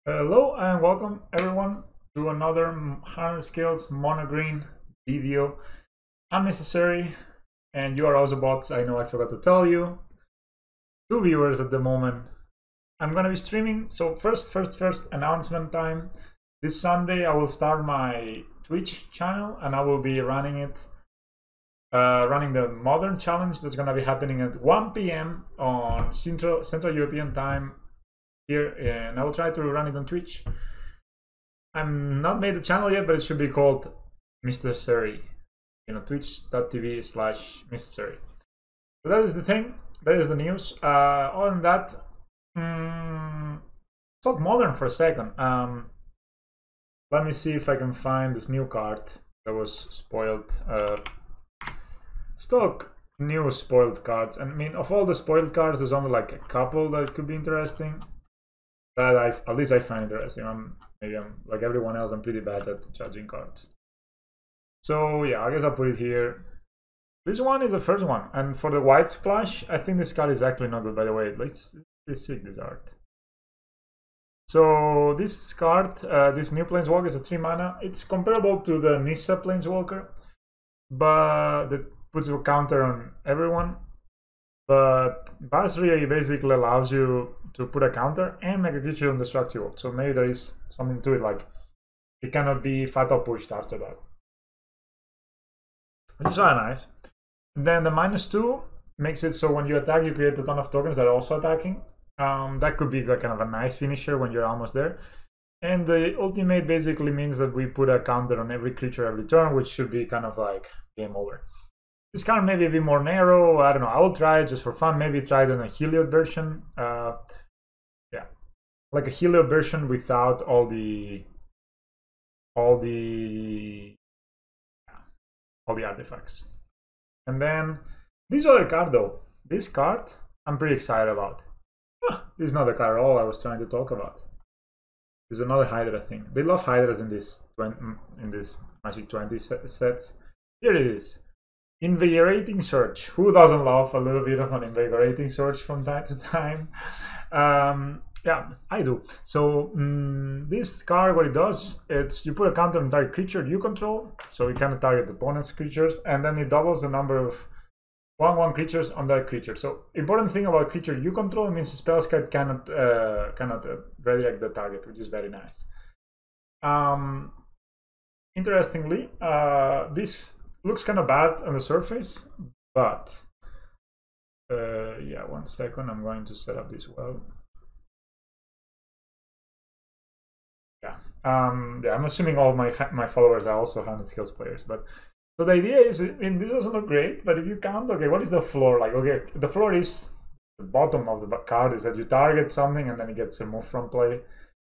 Hello and welcome everyone to another Hardened Scales monogreen video. I'm Necessary and you are Ozobots. I know I forgot to tell you. 2 viewers at the moment. I'm gonna be streaming, so first announcement time. This Sunday I will start my Twitch channel and I will be running it. Running the Modern Challenge that's gonna be happening at 1 PM on Central European time here, and I will try to run it on Twitch. I'm not made the channel yet, but it should be called Mr. Seri, twitch.tv/Mr. Seri. So that is the thing, that is the news. Other than that, talk Modern for a second. Let me see if I can find this new card that was spoiled. Stock new spoiled cards, and I mean, of all the spoiled cards, there's only like a couple that could be interesting. That at least I find interesting. Maybe I'm like everyone else, I'm pretty bad at judging cards. So yeah, I guess I'll put it here. This one is the first one, and for the white splash, I think this card is actually not good. By the way, let's see this art. So this card, this new Planeswalker is a 3 mana. It's comparable to the Nissa Planeswalker, but it puts a counter on everyone. But Basri basically allows you to put a counter and make a creature indestructible. So maybe there is something to it, like it cannot be fatal pushed after that, which is really nice. And then the -2 makes it so when you attack, you create a ton of tokens that are also attacking. That could be like kind of a nice finisher when you're almost there. And the ultimate basically means that we put a counter on every creature every turn, which should be kind of like game over. This card may be a bit more narrow. I don't know. I will try it just for fun. Maybe try it on a Heliod version. Yeah, like a Heliod version without all the artifacts. And then this other card, though. This card, I'm pretty excited about. This is not the card at all I was trying to talk about. There's another Hydra thing. They love Hydras in this Magic 20 sets. Here it is. Invigorating Search. Who doesn't love a little bit of an Invigorating Search from time to time? Yeah, I do. So this card, what it does, it's you put a counter on target creature you control, so it cannot target opponent's creatures, and then it doubles the number of 1/1 creatures on that creature. So important thing about creature you control, it means the spell card cannot redirect the target, which is very nice. Interestingly, this looks kind of bad on the surface, but yeah, 1 second, I'm going to set up this well. Yeah, yeah, I'm assuming all of my followers are also Hardened Scales players, but so the idea is, I mean, this doesn't look great, but if you count, okay, what is the floor like? Okay, the floor is the bottom of the card is that you target something and then it gets removed from play,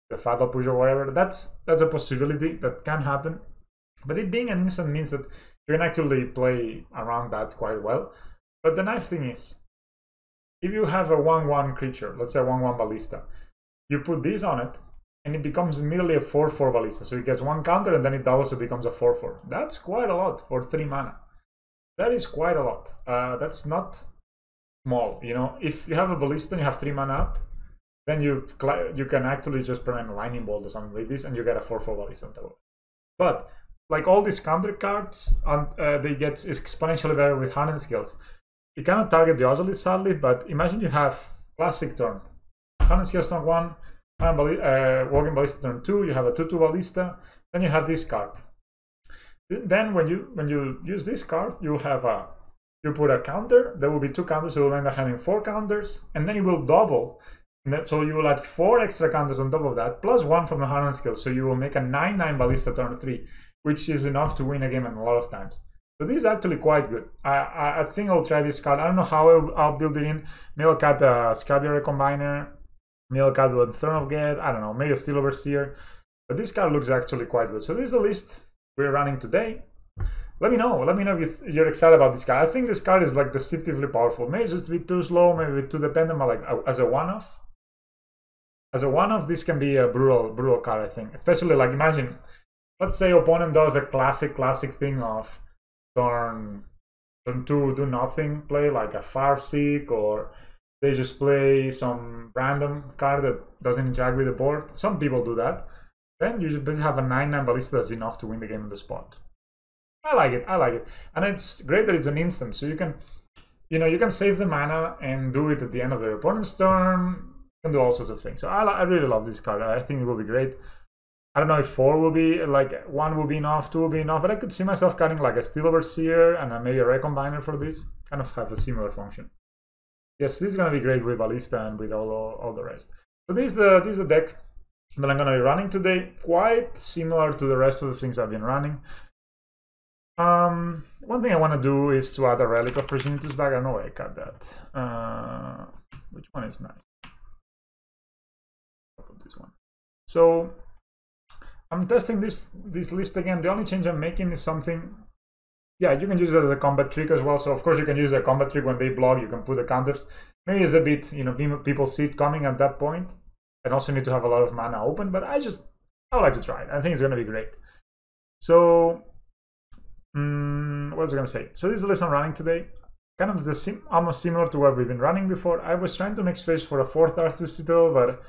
the fatal push or whatever. That's a possibility that can happen, but it being an instant means that you can actually play around that quite well. But the nice thing is, if you have a 1/1 creature, let's say a 1/1 Ballista, you put this on it, and it becomes immediately a 4/4 Ballista. So it gets 1 counter, and then it also becomes a 4/4. That's quite a lot for 3 mana. That is quite a lot. That's not small, you know. If you have a Ballista and you have 3 mana up, then you can actually just prevent a Lightning Bolt or something with this, and you get a 4/4 Ballista on top of it. But like all these counter cards, they get exponentially better with Hardened Scales. You cannot target the Ozolith, sadly, but imagine you have classic turn. Hardened Scales turn 1, Walking Ballista turn 2, you have a 2/2 Ballista, then you have this card. Then when you use this card, you put a counter, there will be 2 counters, so you'll end up having 4 counters, and then you will double. So you will add 4 extra counters on top of that, plus 1 from the Hardened Scales, so you will make a 9/9 Ballista turn 3. Which is enough to win a game a lot of times. So this is actually quite good. I think I'll try this card. I don't know how I'll build it in. Maybe I'll cut a Scrapyard Recombiner. Maybe I'll cut with Throne of Geth. I don't know. Maybe a Steel Overseer. But this card looks actually quite good. So this is the list we're running today. Let me know. Let me know if you're excited about this card. I think this card is like deceptively powerful. Maybe it's just a bit too slow. Maybe too dependent. But like as a one-off. As a one-off, this can be a brutal card, I think. Especially like imagine. Let's say opponent does a classic thing of turn 2 do nothing play, like a Farseek, or they just play some random card that doesn't interact with the board. Some people do that. Then you just basically have a 9/9 Ballista that's enough to win the game on the spot. I like it, I like it. And it's great that it's an instant, so you can, you can save the mana and do it at the end of the opponent's turn. You can do all sorts of things. So I really love this card. I think it will be great. I don't know if 4 will be, like 1 will be enough, 2 will be enough, but I could see myself cutting like a Steel Overseer and maybe a Recombiner for this. Kind of have a similar function. Yes, this is going to be great with Ballista and with all the rest. So this is the deck that I'm going to be running today. Quite similar to the rest of the things I've been running. One thing I want to do is to add a Relic of Progenitus back. I know I cut that. Which one is nice? I'll put this one. So I'm testing this list again. The only change I'm making is something. Yeah, you can use it as a combat trick as well. So of course you can use a combat trick when they block. You can put the counters. Maybe it's a bit, people see it coming at that point, and also need to have a lot of mana open. But I would like to try it. I think it's going to be great. So what was I going to say? So this is the list I'm running today. Kind of almost similar to what we've been running before. I was trying to make space for a 4th Darksteel Citadel, but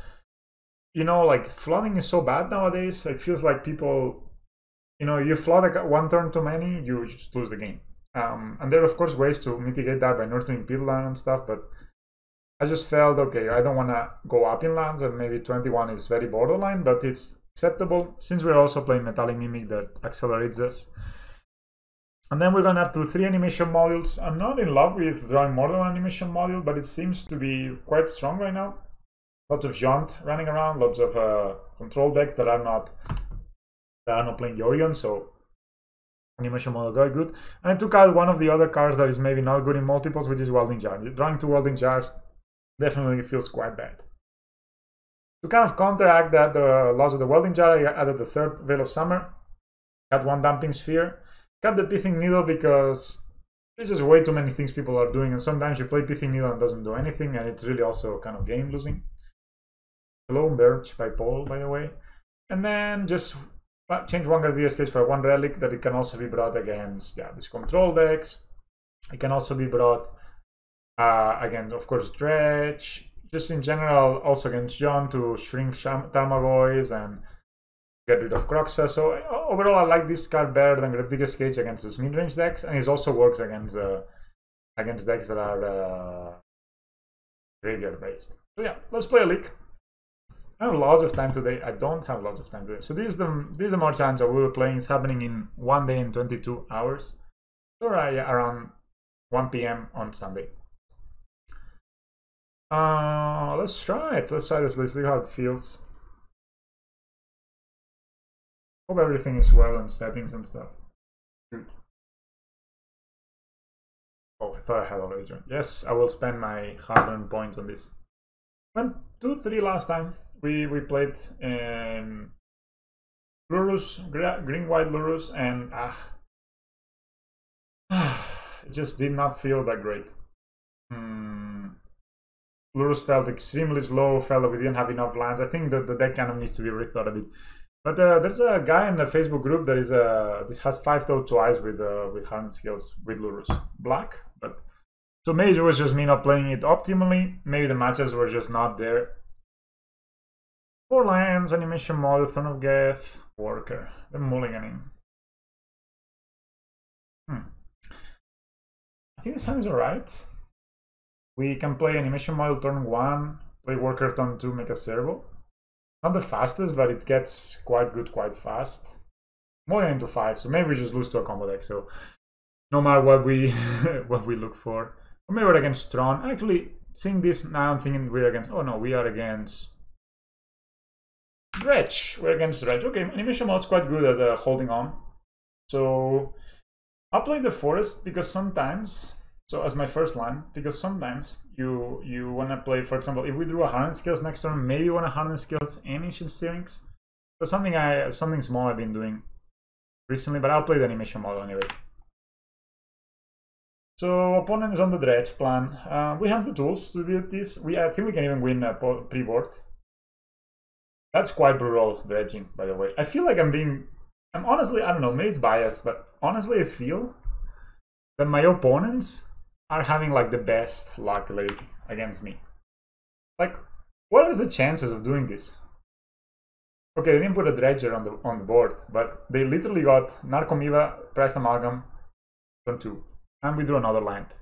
like flooding is so bad nowadays. It feels like people, you flood one turn too many, you just lose the game. And there are of course ways to mitigate that by nurturing Peatland and stuff, but I just felt, okay, I don't want to go up in lands, and maybe 21 is very borderline, but it's acceptable since we're also playing Metallic Mimic that accelerates us. And then we're going to have 2-3 animation modules. I'm not in love with drawing more than one animation module, but it seems to be quite strong right now. Lots of Jaunt running around, lots of control decks that are not playing Yorion, so animation model very good. And I took out one of the other cards that is maybe not good in multiples, which is Welding Jar. Drawing 2 Welding Jars definitely feels quite bad. To kind of counteract that, the loss of the Welding Jar, I added the 3rd Veil of Summer, got 1 Damping Sphere, got the Pithing Needle because there's just way too many things people are doing, and sometimes you play Pithing Needle and doesn't do anything, and it's really also kind of game losing. Hello, Birch by Paul, by the way. And then just change 1 Grafdigger Scales for 1 Relic that it can also be brought against, these control decks. It can also be brought against, of course, Dredge. Just in general, also against John to shrink Tarmogoyfs and get rid of Croxa. So overall, I like this card better than Grafdigger Scales against the mid-range decks, and it also works against decks that are graveyard-based. So yeah, let's play a league. I have lots of time today. I don't have lots of time today. So this is the more challenge that we were playing. It's happening in 1 day and 22 hours. So around 1 p.m. on Sunday. Let's try it. Let's try this. Let's see how it feels. Hope everything is well in settings and stuff. Good. Oh, I thought I had already joined. Yes, I will spend my hard-earned points on this. Went 2-3 last time. We played in Lurus, green-white Lurus, and it just did not feel that great. Lurus felt extremely slow, felt that we didn't have enough lands. I think that the deck kind of needs to be rethought a bit. But there's a guy in the Facebook group that is this has 5-toed twice with Hardened Scales with Lurus black, but so maybe it was just me not playing it optimally. Maybe the matches were just not there. 4 lands, animation model, Throne of Geth, Worker. They're mulliganing. I think this hand is alright. We can play animation model turn 1, play Worker turn 2, make a servo. Not the fastest, but it gets quite good quite fast. Mulligan into 5, so maybe we just lose to a combo deck. So no matter what we what we look for. Or maybe we're against Tron. Actually, seeing this now, I'm thinking we're against. Oh no, we are against Dredge. We're against Dredge. Okay, animation mode is quite good at holding on. So I'll play the Forest because sometimes, so as my first line, because sometimes you want to play, for example, if we drew a Hardened Scales next turn, maybe you want to Hardened Scales and Ancient Steerings. So something small I've been doing recently, but I'll play the animation model anyway. So opponent is on the Dredge plan. We have the tools to build this. I think we can even win pre-board. That's quite brutal dredging, by the way. I feel like I'm honestly, I don't know, maybe it's biased, but honestly I feel that my opponents are having like the best luck lately against me. Like, what are the chances of doing this? Okay, they didn't put a dredger on the board, but they literally got Narcomoeba, Price Amalgam, turn 2, and we drew another land.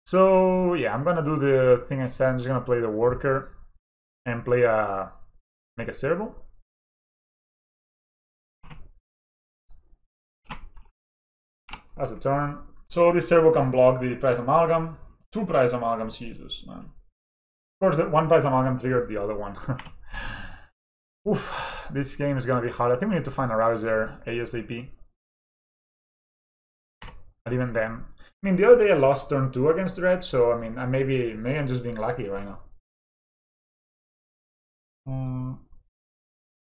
So yeah, I'm gonna do the thing I said. I'm just gonna play the worker and play make a servo. That's a turn. So this servo can block the Price Amalgam. 2 Price Amalgams, Jesus, man. Of course, one Price Amalgam triggered the other one. Oof, this game is gonna be hard. I think we need to find a Ravager ASAP. But even then, I mean, the other day I lost turn 2 against Red, so I mean, maybe I'm just being lucky right now.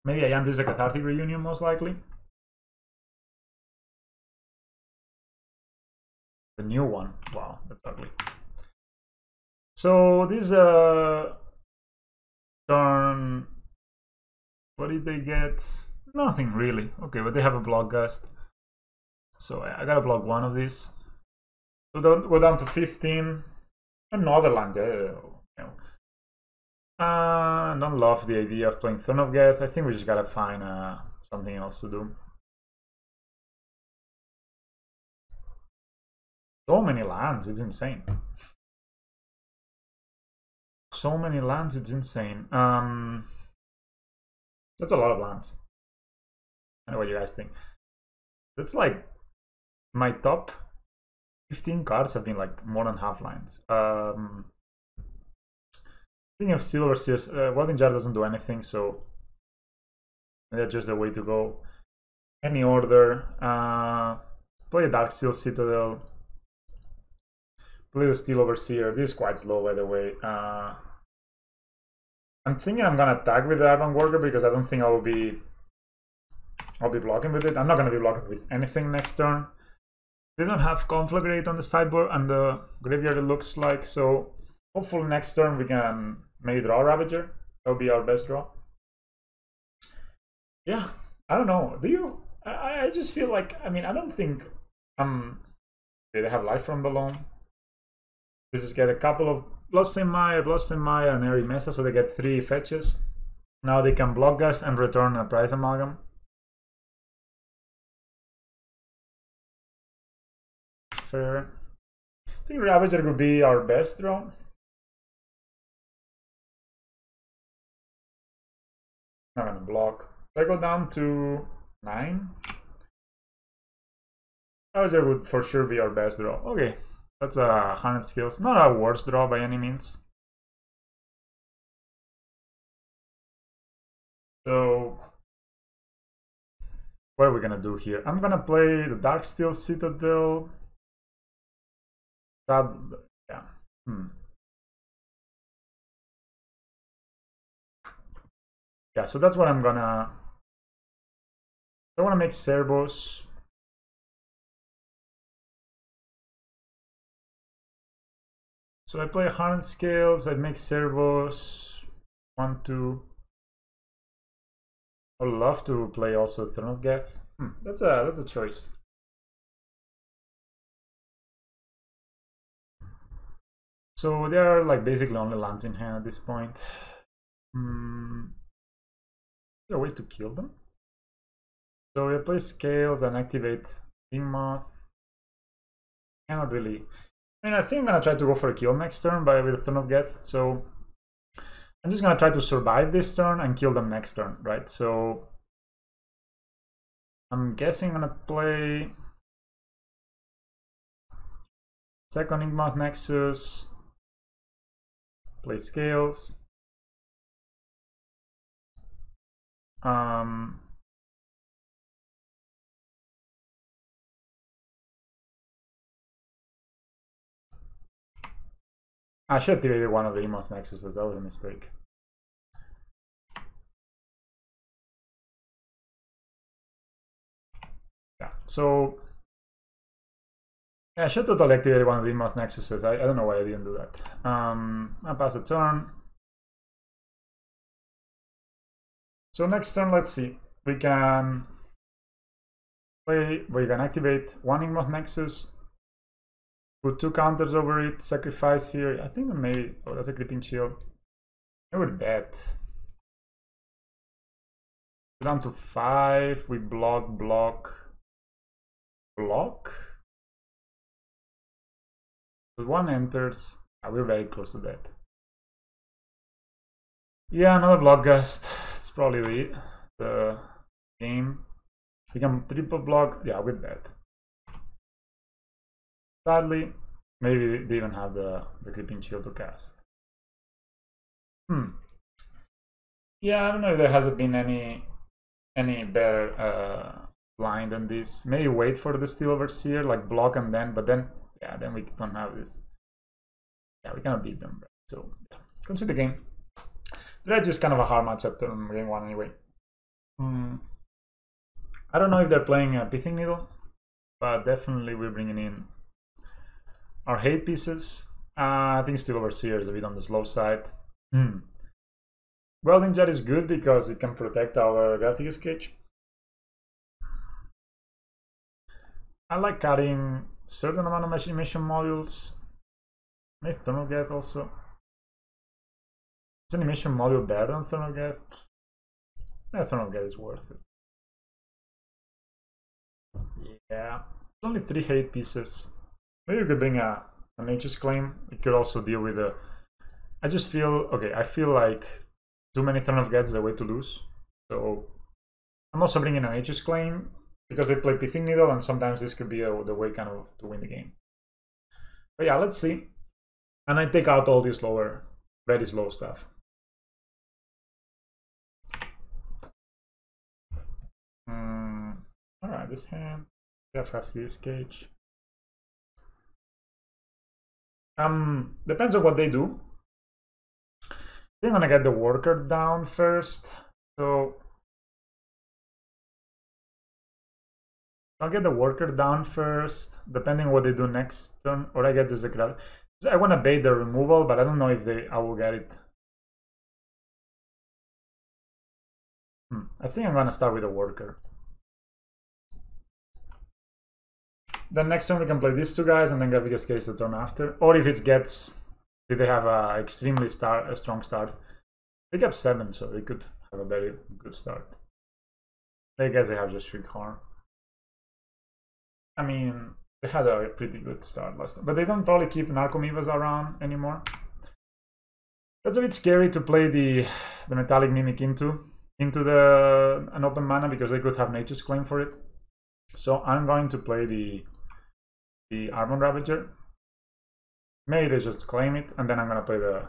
Maybe I am. This is a cathartic reunion, most likely. The new one. Wow, that's ugly. So this turn. What did they get? Nothing really. Okay, but they have a block gust. So I gotta block one of these. So we're down to 15. Another land. I don't love the idea of playing Throne of Geth. I think we just gotta find something else to do. So many lands, it's insane. So many lands, it's insane. That's a lot of lands. I don't know what you guys think. That's like my top 15 cards have been like more than half lands. Thinking of Steel Overseers, Welding Jar doesn't do anything, so that's just the way to go. Any order. Play a Darksteel Citadel. Play the Steel Overseer. This is quite slow, by the way. I'm thinking I'm gonna attack with the Arcbound Worker because I don't think I'll be blocking with it. I'm not gonna be blocking with anything next turn. They don't have Conflagrate on the sideboard and the graveyard, it looks like, so hopefully next turn we can maybe draw Ravager. That'll be our best draw. Yeah, I don't know. Do you? I just feel like, I mean, I don't think they have Life from Below. They just get a couple of Bloodstained Mire, and Airy Mesa, so they get 3 fetches. Now they can block us and return a Price Amalgam. Fair. I think Ravager would be our best draw. Not gonna block. If I go down to 9, Ravager would for sure be our best draw. Okay. That's a Hardened Scales. Not a worst draw by any means. So, what are we gonna do here? I'm gonna play the Darksteel Citadel. Yeah. Yeah, so that's what I'm gonna... I wanna make servos. So I play Hardened Scales, I make servos, 1, 2. I would love to play also Throne of Geth. That's a choice. So they are like basically only lands in hand at this point. Is there a way to kill them? So I play Scales and activate Inkmoth. Cannot really. I mean, I think I'm gonna try to go for a kill next turn with Throne of Geth. So I'm just gonna try to survive this turn and kill them next turn, right? So I'm guessing I'm gonna play second Inkmoth Nexus, play Scales. I should have activated one of the Inkmoth Nexuses, that was a mistake. Yeah, so yeah, I should totally activate one of the Inkmoth Nexuses. I don't know why I didn't do that. I pass the turn. So next turn, let's see. We can activate one Inkmoth Nexus. Put 2 counters over it, sacrifice here. I think maybe, oh, that's a creeping shield. Maybe we're dead. Down to 5, we block. If 1 enters, we're very close to that. Yeah, another block gust. It's probably the game. We can triple block, yeah, with that. Sadly, maybe they even have the creeping shield to cast. Yeah, I don't know if there hasn't been any better line than this. Maybe wait for the Steel Overseer, like block and then, but then, yeah, then we don't have this. Yeah, we cannot beat them. Right? So, yeah, consider the game. Dredge is kind of a hard matchup in game 1 anyway. I don't know if they're playing a Pithing Needle, but definitely we're bringing in our hate pieces. I think Steel Overseer is a bit on the slow side. Welding Jar is good because it can protect our Grafdigger's Cage. I like carrying certain amount of mission modules. Maybe Throne of Geth also. Is animation module better than Throne of Geth? Yeah, Throne of Geth is worth it. Yeah, only 3 hate pieces. Maybe we could bring a Nature's Claim. It could also deal with a... I just feel... Okay, I feel like too many Throne of Geth is a way to lose. So I'm also bringing a Nature's Claim because they play Pithing Needle, and sometimes this could be the way kind of to win the game. But yeah, let's see. And I take out all this lower, very slow stuff. Alright, this hand. We have this cage. Depends on what they do. I'm gonna get the worker down first. So I'll get the worker down first, depending on what they do next turn, or I get just a grab. I want to bait the removal, but I don't know if I will get it. I think I'm gonna start with the worker. Then next turn we can play these 2 guys and then Grafdigger's Cage the turn after. Or if it gets, if they have a extremely strong start. They got 7, so they could have a very good start. I guess they have just Shriek Horn. I mean, they had a pretty good start last time, but they don't probably keep Narcomoebas around anymore. That's a bit scary to play the Metallic Mimic into an open mana because they could have Nature's Claim for it. So I'm going to play the Arcbound Ravager. Maybe they just claim it, and then I'm gonna play the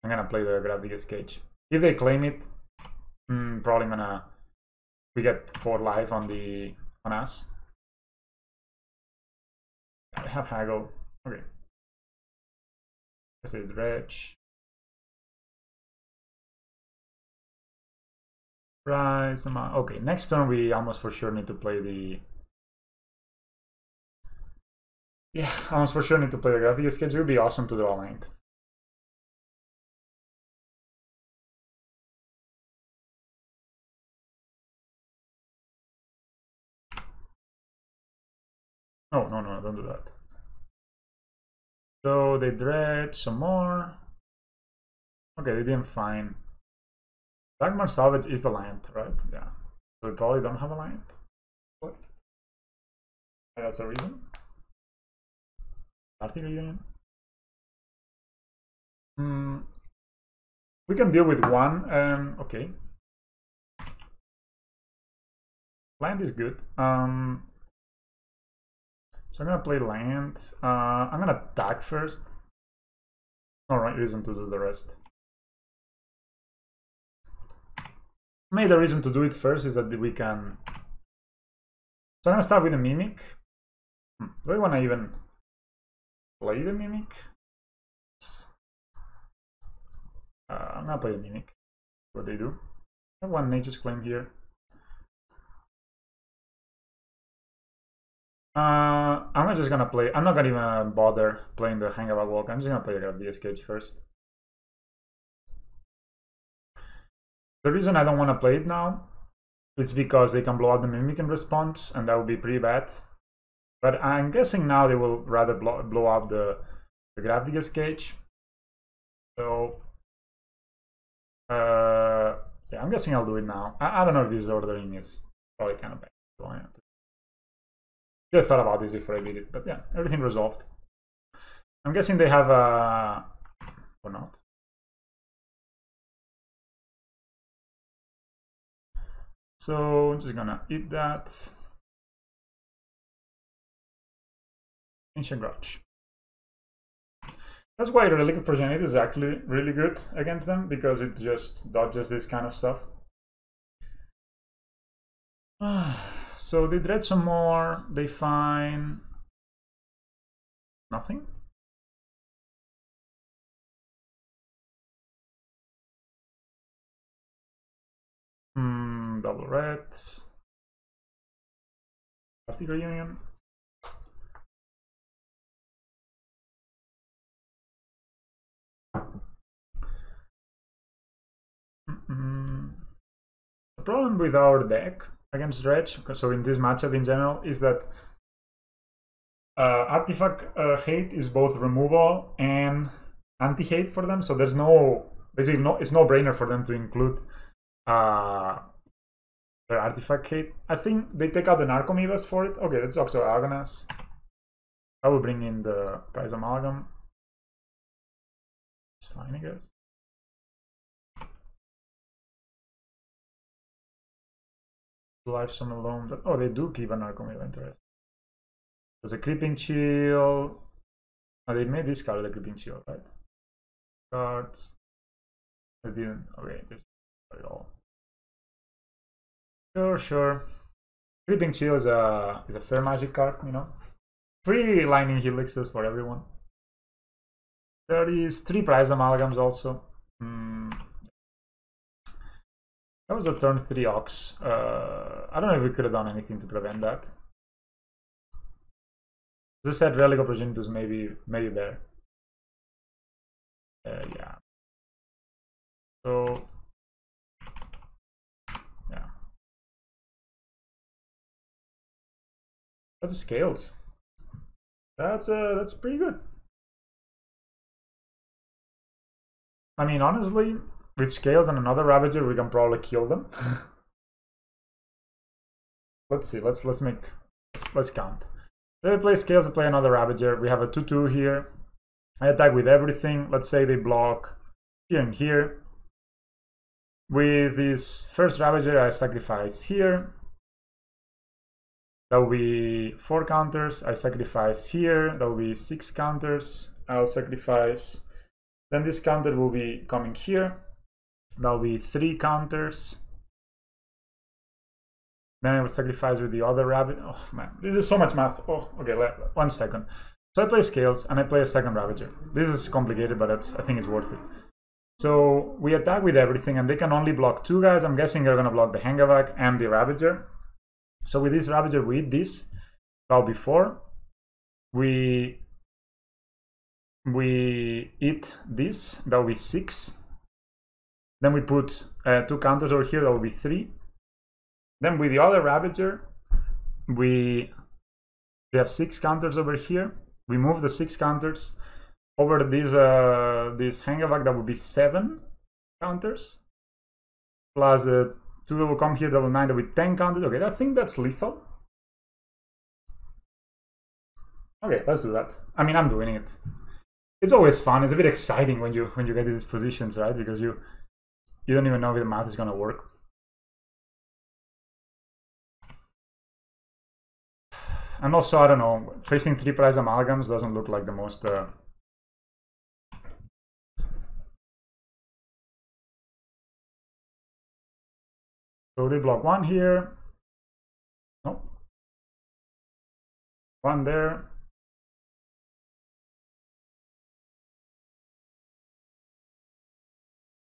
Grafdigger's Cage. If they claim it, probably we get 4 life on us. I have Haggle. Okay. I say Dredge. Price amount. Okay, next turn we almost for sure need to play the... Yeah, almost for sure need to play the Grafdigger's Cage. It would be awesome to draw land. Oh, no, don't do that. So they dredge some more. Okay, they didn't find... Dagmar Salvage is the land, right? Yeah. So we probably don't have a land. That's a reason. Article Union. We can deal with 1. Okay. Land is good. So I'm gonna play land. I'm gonna attack first. No right reason to do the rest. Maybe the reason to do it first is that we can... So I'm gonna start with a Mimic. Do I wanna even play the Mimic? I'm gonna play the Mimic. What they do. I have 1 Nature's Claim here. I'm just gonna play... I'm not gonna even bother playing the Hangarback Walker. I'm just gonna play the Grafdigger's Cage first. The reason I don't want to play it now is because they can blow out the Mimic in response, and that would be pretty bad. But I'm guessing now they will rather blow up the Grafdigger's cage. So yeah, I'm guessing I'll do it now. I don't know if this ordering is probably kind of bad. So I should have thought about this before I did it, but yeah, everything resolved. I'm guessing they have or not. So I'm just gonna eat that. Ancient Grudge. That's why Relic of Progenitus is actually really good against them, because it just dodges this kind of stuff. So they dread some more, they find nothing. Double reds. Grafdigger Union. The problem with our deck against Dredge, so in this matchup in general, is that artifact hate is both removal and anti-hate for them. So there's basically it's no brainer for them to include their artifact hate. I think they take out the Narcomoebas for it. Okay, that's also Agonas. I will bring in the Prize Amalgam. It's fine, I guess. Lifestone alone. But, oh, they do keep an Narcomoeba. Interesting. There's a Creeping Chill. Oh, they made this card the Creeping Chill, right? Cards. They didn't. Okay, just put it all. Sure. Creeping Chill is a fair magic card, you know. Free Lightning Helixes for everyone. There is 3 Prize Amalgams also. That was a turn 3 Ox. I don't know if we could have done anything to prevent that. As I said, Relic of Progenitus maybe better. Yeah. So yeah. That's Scales. That's pretty good. I mean, honestly, with Scales and another Ravager, we can probably kill them. Let's see. Let's count. They play Scales and play another Ravager. We have a 2/2 here. I attack with everything. Let's say they block here and here. With this first Ravager, I sacrifice here. That will be 4 counters. I sacrifice here. That will be 6 counters. I'll sacrifice. Then this counter will be coming here. That will be 3 counters. Then I will sacrifice with the other rabbit. Oh man, this is so much math. Oh, okay, 1 second. So I play Scales and I play a second Ravager. This is complicated, but I think it's worth it. So we attack with everything, and they can only block 2 guys. I'm guessing they're gonna block the Hangarback and the Ravager. So with this Ravager, we eat this. That'll be 4. We eat this. That'll be 6. Then we put 2 counters over here. That will be 3. Then with the other Ravager, we have 6 counters over here. We move the 6 counters over this Hangarback. That would be 7 counters. Plus the 2 will come here. That will 9. That will be 10 counters. Okay, I think that's lethal. Okay, let's do that. I mean, I'm doing it. It's always fun. It's a bit exciting when you get to these positions, right? Because you don't even know if the math is gonna work. And also, I don't know, facing 3 Prize Amalgams doesn't look like the most So they block 1 here. Nope. 1 there.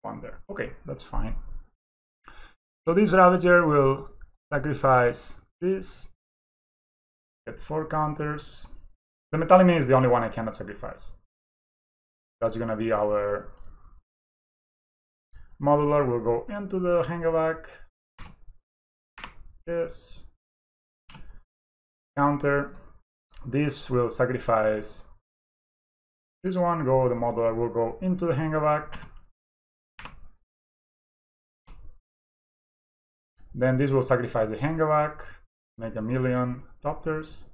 One there. Okay, that's fine. So this Ravager will sacrifice this. Get 4 counters. The Metallic is the only one I cannot sacrifice. That's gonna be our modular. Will go into the Hangarback. Yes. Counter. This will sacrifice this one, the modeler will go into the Hangarback. Then this will sacrifice the Hangarback, make a million Topters.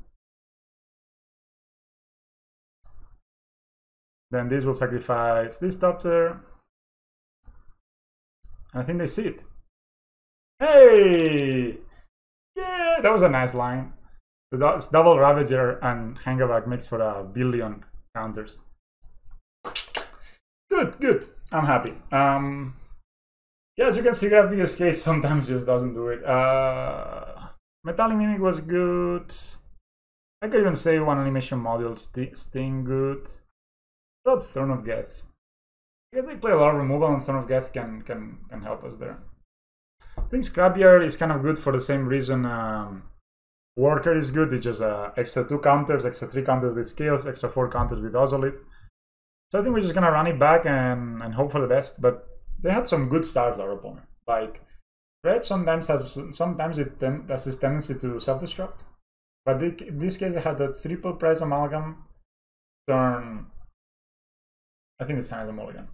Then this will sacrifice this Topter. I think they see it. Hey! Yeah, that was a nice line. The double Ravager and Hangarback makes for 1 billion counters. Good, good. I'm happy. Yeah, as you can see, Grafdigger Scales sometimes just doesn't do it. Metallic Mimic was good. I could even say one animation module Sting good. What about Throne of Geth? I guess they play a lot of removal, and Throne of Geth can help us there. I think Scrapyard is kind of good for the same reason Worker is good. It's just extra 2 counters, extra 3 counters with Scales, extra 4 counters with Ozolith. So I think we're just gonna run it back and hope for the best. But they had some good starts, our opponent. Like Red sometimes has this tendency to self-destruct. But in this case, they had a triple price amalgam turn. I think it's time the mulligan.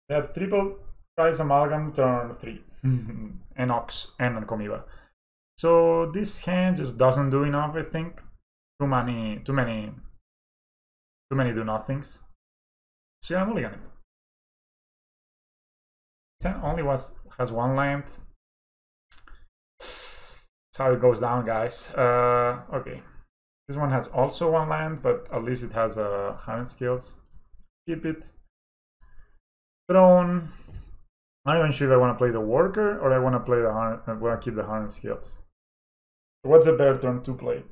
They had triple price amalgam turn 3 and Ox and Comiva. So this hand just doesn't do enough, I think. Too many do nothings. So yeah, mulligan it. 10 only has 1 land. That's how it goes down, guys. Okay. This one has also 1 land, but at least it has a Hardened Scales. Keep it. Throne. I'm not even sure if I want to play the Worker or I want to play keep the Hardened Scales. What's a better turn to play?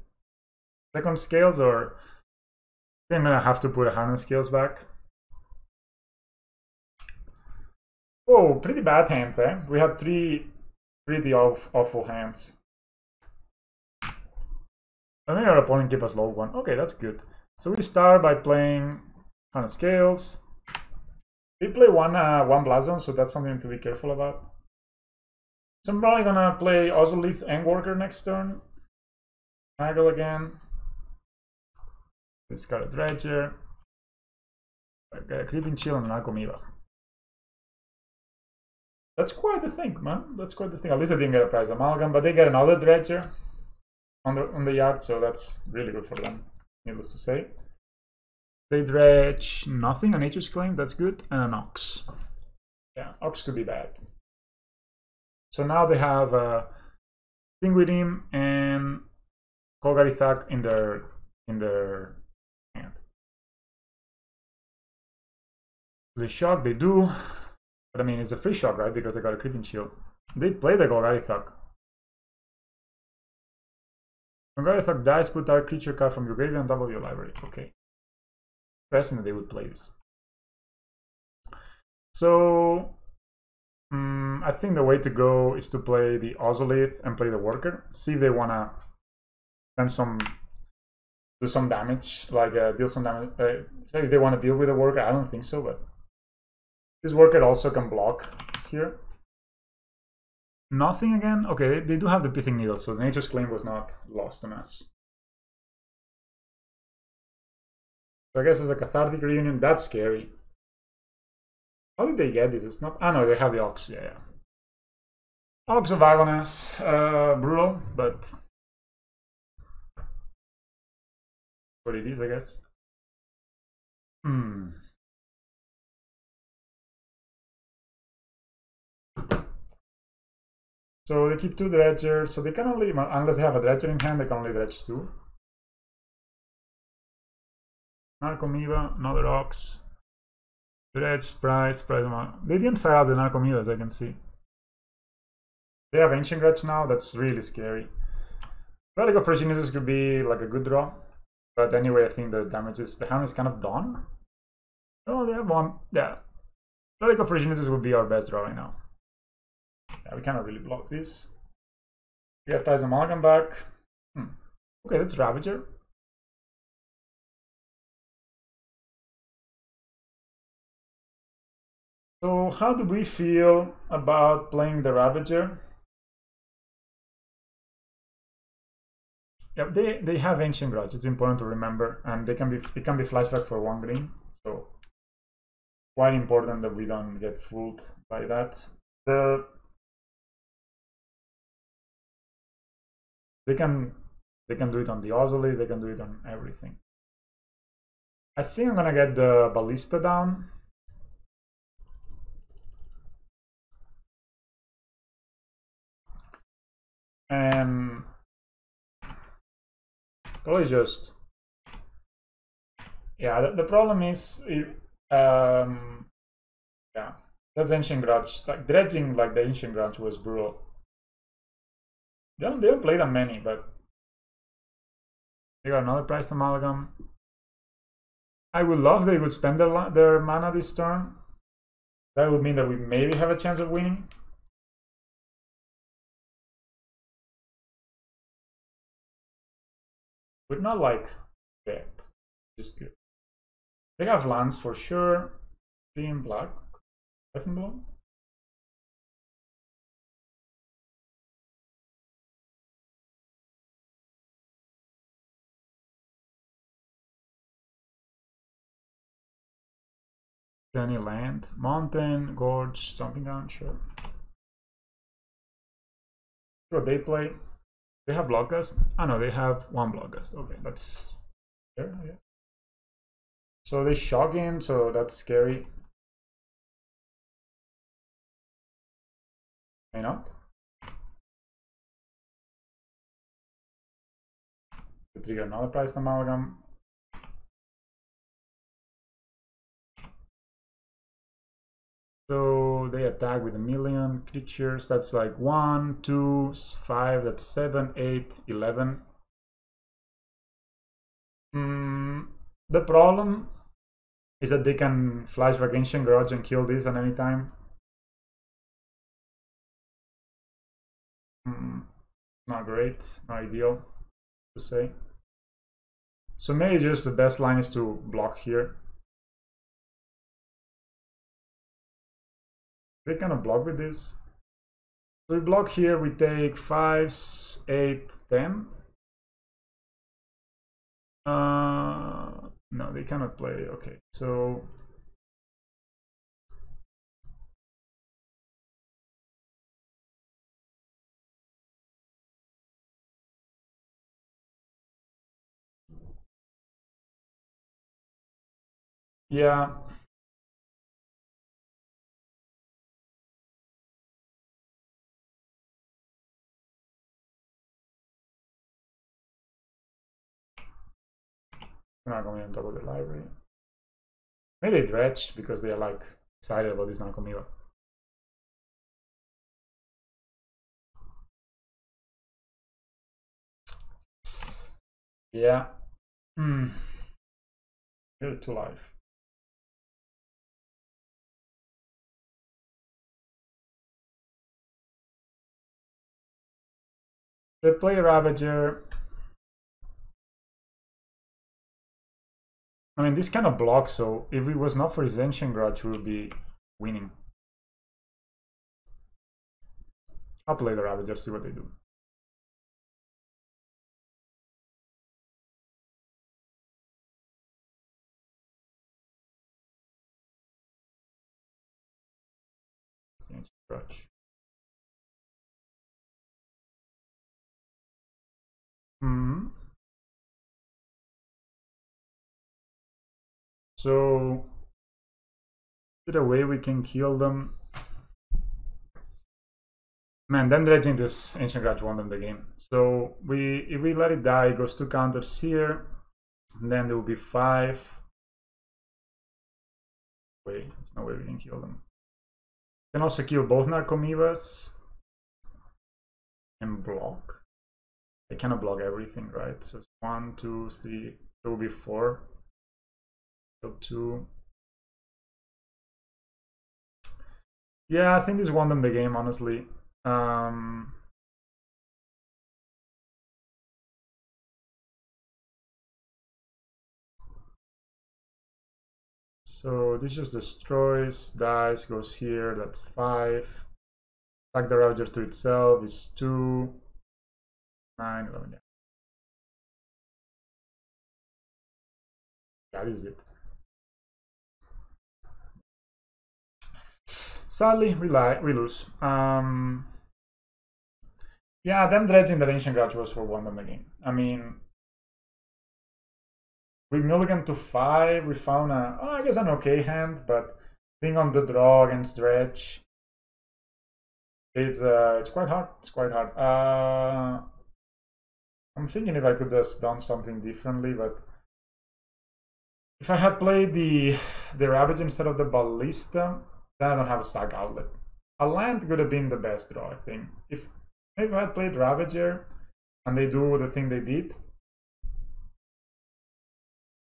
Second Scales, or I think I'm gonna have to put a Hardened Scales back. Oh, pretty bad hands, eh? We have 3 pretty awful hands. I think our opponent keep us low 1. Okay, that's good. So we start by playing Hardened Scales. They play one Blazon, so that's something to be careful about. So I'm probably gonna play Ozolith and Worker next turn. Haggle again. Discard a Dredger. A Creeping Chill and an Comiva. That's quite the thing, man. That's quite the thing. At least I didn't get a prize amalgam, but they get another Dredger on the yard, so that's really good for them, needless to say. They dredge nothing, a Nature's Claim, that's good, and an Ox. Yeah, Ox could be bad. So now they have a Thing with him and Kogarithak in their hand. They shock, they do. But I mean, it's a free shock, right? Because they got a Creeping Shield. They play the Kogarithak. When Kogarithak dies, put our creature card from your graveyard on top of your library. Okay. Interesting that they would play this. So I think the way to go is to play the Ozolith and play the Worker. See if they wanna do some damage, like deal some damage. So if they want to deal with the Worker, I don't think so, but this Worker also can block here. Nothing again. Okay, they do have the Pithing Needle, so the Nature's Claim was not lost on us. So I guess it's a Cathartic Reunion. That's scary. How did they get this? It's not. Ah, no, they have the Ox. Yeah, yeah. Ox of Agonas. Brutal, but what it is, I guess. So they keep 2 Dredgers. So they can only, unless they have a Dredger in hand, they can only dredge 2. Narcomoeba, another Ox. Dredge, price. They didn't start out the Narcomoeba, as I can see. They have Ancient Grudge now, that's really scary. Relic of Progenitus could be like a good draw. But anyway, I think the hand is kind of done. Oh, they have 1. Yeah. Relic of Progenitus would be our best draw right now. Yeah, we cannot really block this. We have Prize Amalgam back. Okay, that's Ravager. So how do we feel about playing the Ravager? Yeah, they have Ancient Grudge. It's important to remember, and it can be flashback for 1 green. So quite important that we don't get fooled by that. They can do it on the Ozolith. They can do it on everything. I think I'm gonna get the Ballista down. And probably just, yeah, the problem is, yeah, that's Ancient Grudge. Like dredging like the Ancient Grudge was brutal. They don't play that many, but they got another Priced Amalgam. I would love they would spend their mana this turn. That would mean that we maybe have a chance of winning. But not like that. Just good. They have lands for sure. 3 in black. 5 in blue. Any land, mountain, gorge, jumping down, sure. What they play? They have Blockgust? Oh no, they have 1 Blockgust. Okay, that's fair, I guess. So they shock in, so that's scary. May not. They trigger another Priced Amalgam. So they attack with 1,000,000 creatures. That's like 1, 2, 5, that's 7, 8, 11. The problem is that they can flashback Ancient Grudge and kill this at any time. Not great, not ideal to say. So maybe just the best line is to block here. They cannot block with this. So we block here, we take 5, 8, 10. No, they cannot play. Okay, so yeah. We're not going on top of the library. Maybe they dredge because they are like excited about this Narcomoeba. Yeah. Here to life. They play Ravager. I mean, this kind of blocks, so if it was not for his Ancient Grudge, we would be winning. I'll play the Ravager, see what they do. Ancient Grudge. So, is there a way we can kill them? Man, them dredging this Ancient Grudge won them the game. So if we let it die, it goes 2 counters here. And then there will be 5. Wait, there's no way we can kill them. Can also kill both Narcomoebas and block. They cannot block everything, right? So 1, 2, 3. There will be 4. So 2. Yeah, I think this won them the game, honestly. So this just destroys, dies, goes here, that's 5. Attack the Ravager to itself is 2, 9, 11, yeah. That is it. Sadly, we lose. Yeah, them dredging that Ancient Grudge was for one of the game. I mean, we mulligan to 5. We found I guess an okay hand, but being on the draw against dredge, it's quite hard. It's quite hard. I'm thinking if I could have done something differently, but if I had played the Ravager instead of the Ballista, then I don't have a sack outlet. A land could have been the best draw, I think. If maybe I had played Ravager and they do the thing they did,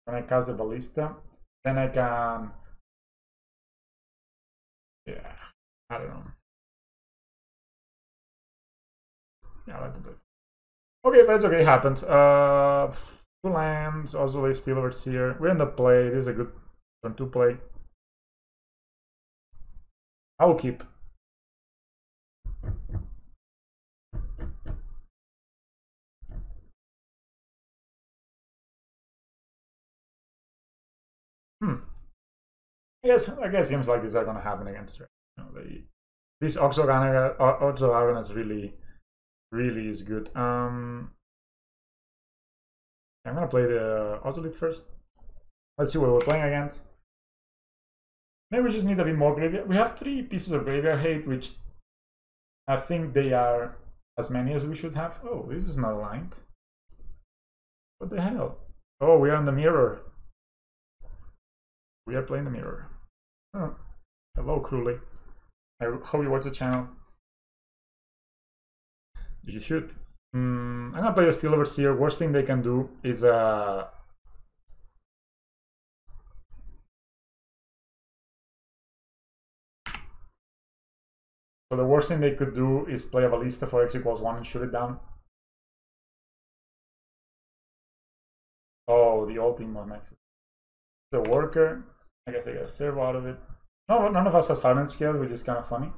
when I cast the Ballista, then I can... Yeah, I don't know. Yeah, I like to do it. Okay, but it's okay, it happens. 2 lands, Ozolith, Steel Overseer. We're in the play. This is a good turn to play. I will keep. I guess games like this are gonna happen against. This Oxogaga is really is good. I'm gonna play the Ozolith first. Let's see what we're playing against. Maybe we just need a bit more graveyard. We have 3 pieces of graveyard hate, which I think they are as many as we should have. Oh, this is not aligned. What the hell? Oh, we are in the mirror. We are playing the mirror. Oh. Hello, Crewley. I hope you watch the channel. You should. I'm gonna play the Steel Overseer. Worst thing they can do is so the worst thing they could do is play a Ballista for X equals 1 and shoot it down. Oh, the old Inkmoth Nexus. The Worker. I guess I got a servo out of it. No, none of us has Hardened Scales, which is kind of funny.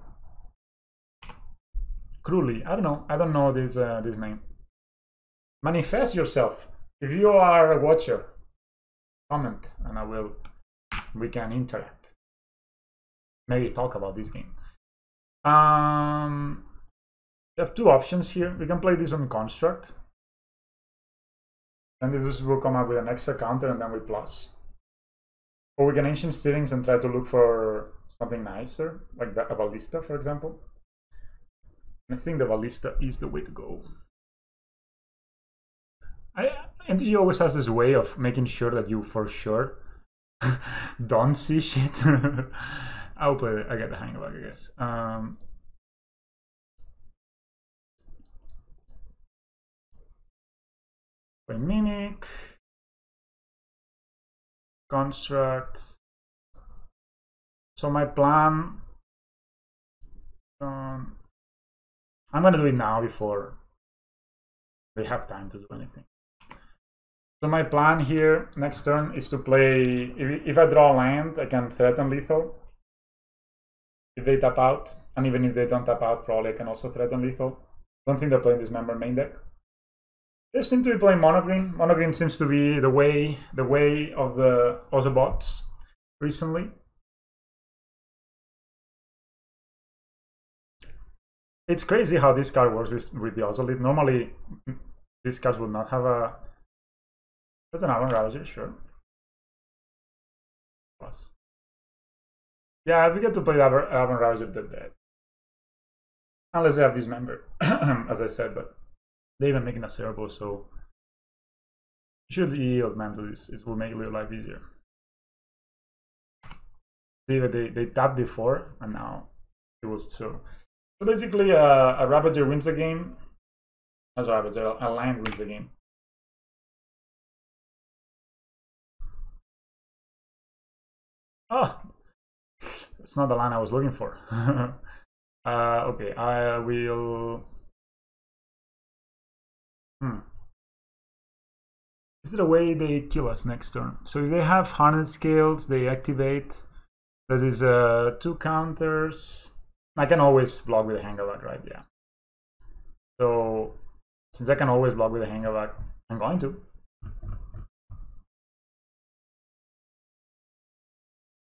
Crewley. I don't know. I don't know this this name. Manifest yourself. If you are a watcher, comment and we can interact. Maybe talk about this game. We have 2 options here. We can play this on Construct. And this will come up with an extra counter and then we plus. Or we can Ancient Stirrings and try to look for something nicer, like a Ballista, for example. I think the Ballista is the way to go. NTG always has this way of making sure that you for sure don't see shit. I'll play it. I get the hang of it, I guess. Play Mimic. Construct. So my plan... I'm gonna do it now before they have time to do anything. So my plan here next turn is to play, if I draw land, I can threaten lethal. If they tap out, and even if they don't tap out, probably I can also threaten lethal. Don't think they're playing Dismember main deck. They seem to be playing mono green. Mono green seems to be the way of the Ozobots recently. It's crazy how this card works with the Ozolith. Normally, these cards would not have a... That's an Arcbound Ravager, sure. Plus. Yeah, if we get to play Arcbound Ravager, they're dead. Unless they have Dismember, as I said, but they're even making a servo, so you should yield, man, to this. It will make your life easier. See, they tapped before, and now it was so. So basically, a Ravager wins the game. Not a Ravager, a land wins the game. Oh, it's not the line I was looking for. Okay, I will... Is it a way they kill us next turn? So if they have Hardened Scales, they activate. This is 2 counters. I can always block with a Hangarback, right? Yeah. So since I can always block with a Hangarback, I'm going to.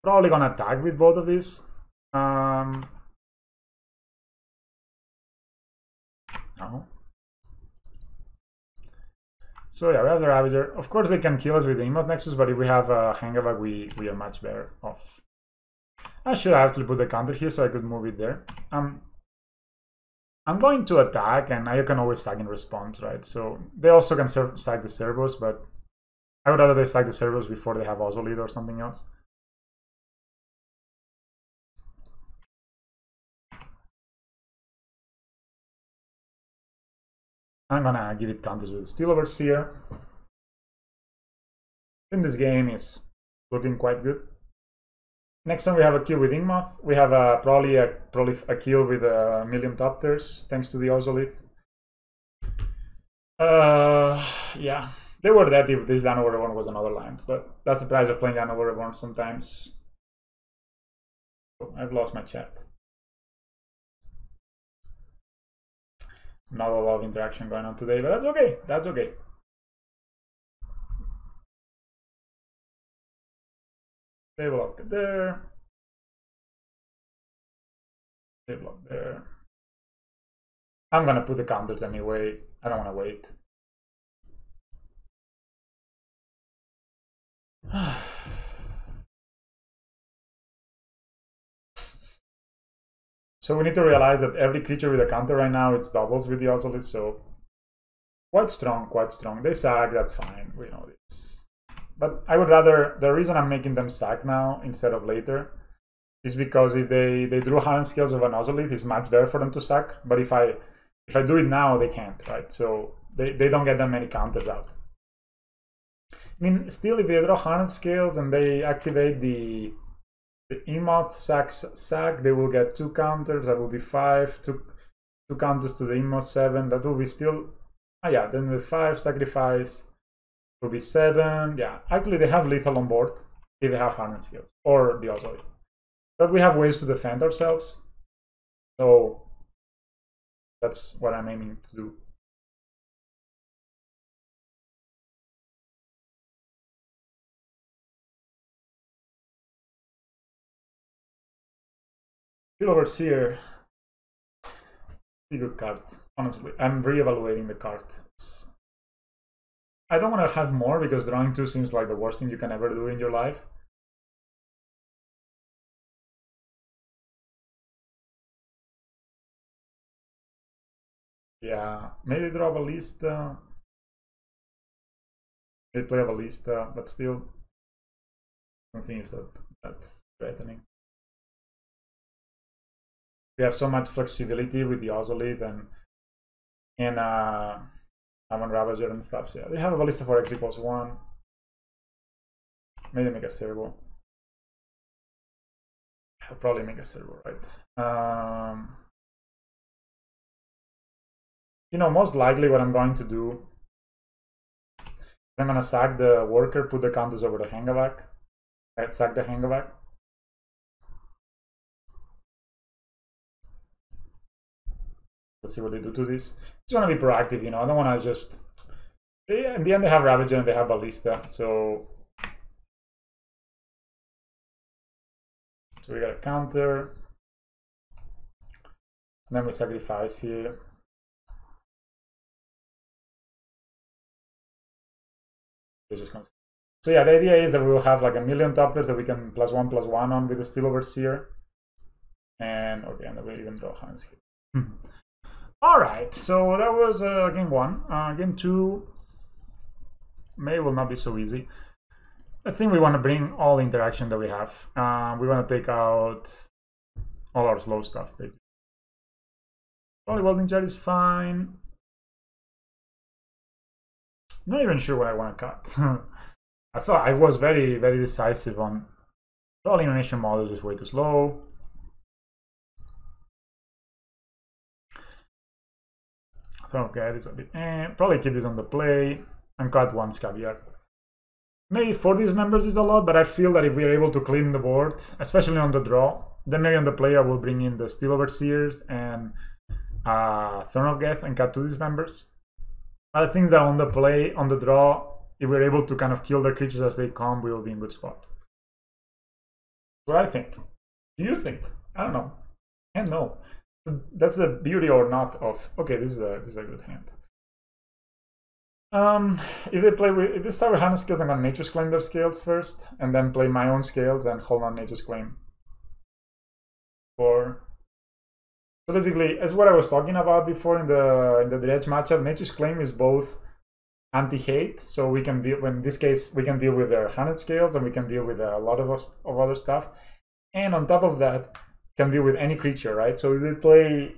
Probably gonna attack with both of these. No. So yeah, we have the Ravager. Of course, they can kill us with the Inkmoth Nexus, but if we have a Hangarback, we are much better off. I should actually put the counter here so I could move it there. I'm going to attack, and I can always sack in response, right? So they also can sack the servos, but I would rather they sack the servos before they have Ozolith or something else. I'm gonna give it counters with Steel Overseer. I think this game is looking quite good. Next time we have a kill with Inkmoth. We have probably a kill with a million Topters, thanks to the Ozolith. Yeah, they were dead if this Llanowar Reborn was another land, but that's the price of playing Llanowar Reborn sometimes. Oh, I've lost my chat. Not a lot of interaction going on today, but that's okay. That's okay. They block there. They block there. I'm gonna put the counters anyway. I don't want to wait. So we need to realize that every creature with a counter right now, it's doubles with the Ozolith, so quite strong, quite strong. They sack, that's fine, we know this. But I would rather, the reason I'm making them sack now instead of later is because if they drew Hardened Scales of an Ozolith, it's much better for them to sack. But if I do it now, they can't, right? So they don't get that many counters out. I mean, still, if they draw Hardened Scales and they activate the Inkmoth sack, they will get 2 counters. That will be 5. 2 counters to the Inkmoth 7. That will be still. Yeah. Then with 5 sacrifice will be 7. Yeah. Actually, they have lethal on board if they have Hardened Scales or the Ozolith. But we have ways to defend ourselves. So that's what I'm aiming to do. Steel Overseer, pretty good card. Honestly, I'm re-evaluating the card. I don't want to have more because drawing 2 seems like the worst thing you can ever do in your life. Yeah, maybe draw a Ballista. They play a Ballista, but still, I don't think it's that's threatening. We have so much flexibility with the Ozolith and Arcbound Ravager and stuff. So yeah, they have a Ballista for X equals 1. Maybe make a servo. I'll probably make a servo, right? You know, most likely what I'm going to do is I'm gonna sack the worker, put the counters over the Hangarback, sack the Hangarback. Let's see what they do to this. Just want to be proactive, you know. I don't want to just. In the end, they have Ravager and they have Ballista, so we got a counter. And then we sacrifice here. So yeah, the idea is that we will have like a million Topters that we can +1/+1 on with the Steel Overseer. And okay, and then we even draw hands here. Alright, so that was game 1. Game 2 will not be so easy. I think we want to bring all the interaction that we have. We want to take out all our slow stuff, basically. Only Welding Jar is fine. Not even sure what I want to cut. I thought I was very, very decisive on all animation models is way too slow. Throne of Geth is a bit probably keep this on the play and cut 1 Scrapyard. Maybe 4 Dismembers is a lot, but I feel that if we are able to clean the board, especially on the draw, then maybe on the play I will bring in the Steel Overseers and Throne of Geth and cut 2 Dismembers. I think that on the play, on the draw, if we're able to kind of kill the creatures as they come, we will be in good spot. what I think. Do you think? I don't know. I don't know. That's the beauty or not of, okay, this is a good hand. If they start with Hardened Scales, I'm gonna Nature's Claim their scales first, and then play my own scales and hold on Nature's Claim. So basically, as what I was talking about before in the Dredge matchup, Nature's Claim is both anti-hate, so we can deal, in this case, we can deal with their Hardened Scales, and we can deal with a lot of other stuff. And on top of that, can deal with any creature, right? So if they play,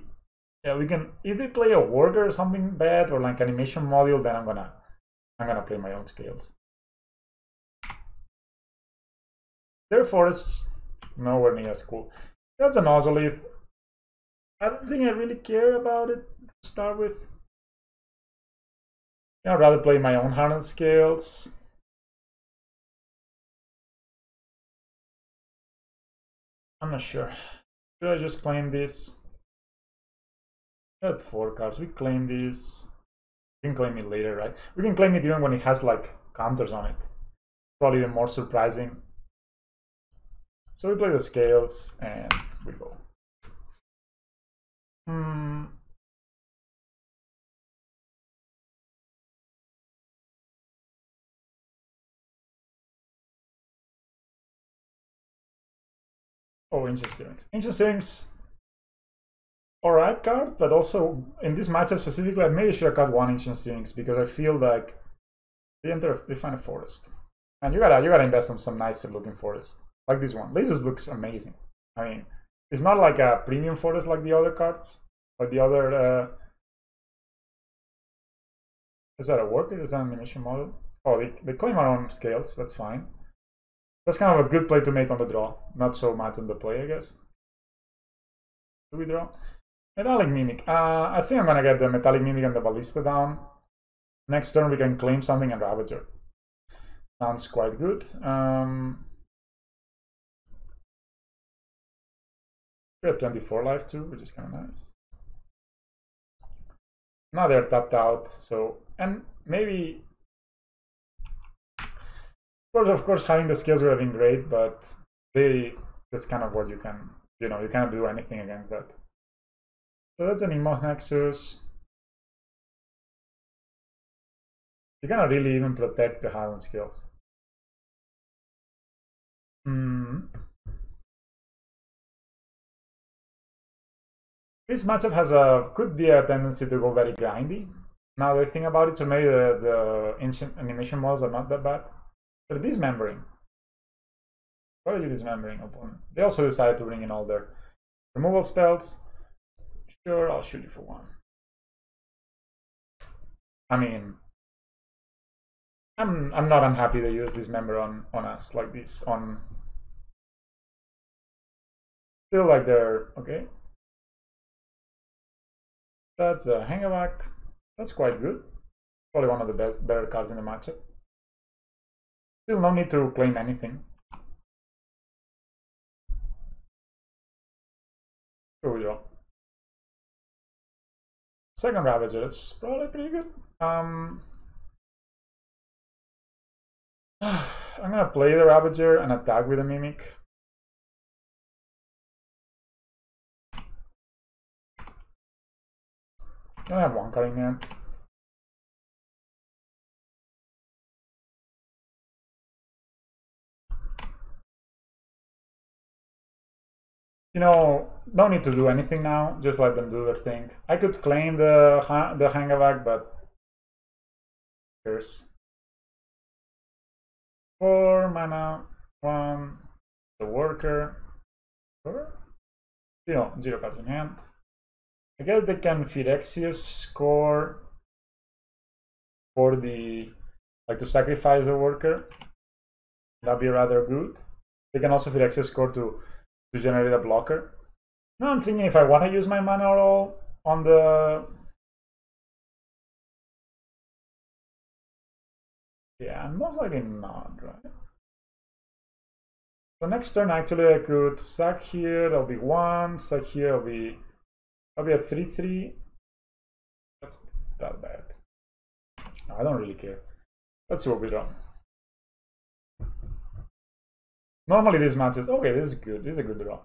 yeah, we can, if they play a worker or something bad, or like animation module, then I'm gonna play my own scales. Therefore, it's nowhere near as cool. That's an Ozolith. I don't think I really care about it to start with. I'd rather play my own Hardened Scales. I'm not sure. Should I just claim this? I have 4 cards. We claim this. We can claim it later, right? We can claim it even when it has like counters on it. Probably even more surprising. So we play the scales and we go. Oh, Ancient Steerings. Ancient Steerings, alright card, but also in this matchup specifically, I maybe should have cut 1 Ancient Steerings because I feel like they find a forest. And you gotta invest in some nicer looking forest. Like this one. This looks amazing. I mean, it's not like a premium forest like the other cards. Like the other is that a worker? Is that an animation model? Oh, they claim our own scales, that's fine. That's kind of a good play to make on the draw. Not so much on the play, I guess. Do we draw? Metallic Mimic. I think I'm gonna get the Metallic Mimic and the Ballista down. Next turn we can claim something and Ravager. Sounds quite good. We have 24 life too, which is kind of nice. Now they're tapped out, so, and maybe, of course, having the skills would have been great, but that's kind of what you can, you can't do anything against that. So that's an Inkmoth Nexus. You cannot really even protect the Hardened Scales. This matchup could be a tendency to go very grindy. Now that I think about it, so maybe the ancient animation models are not that bad. They're dismembering. Why are you dismembering, opponent? They also decided to bring in all their removal spells. Sure, I'll shoot you for 1. I mean, I'm not unhappy they use Dismember on us like this. Still like they're okay. That's a Hangarback. That's quite good. Probably one of the better cards in the matchup. Still no need to claim anything. Here we go. Second Ravager, that's probably pretty good. I'm gonna play the Ravager and attack with a Mimic. I have 1 card in hand. No need to do anything now. Just let them do their thing. I could claim the Hangarback, but there's 4 mana, 1, the Worker, 0 cards in hand. I guess they can Phyrexia score for the, like, to sacrifice the Worker. That'd be rather good. They can also Phyrexia score to generate a blocker. Now I'm thinking if I want to use my mana at all on the... Yeah, most likely not, right? So next turn, actually, I could sack here, that'll be 1, sack here, that'll be a 3/3. That's that bad. I don't really care. Let's see what we draw. Normally this matches. Okay, this is good. This is a good draw.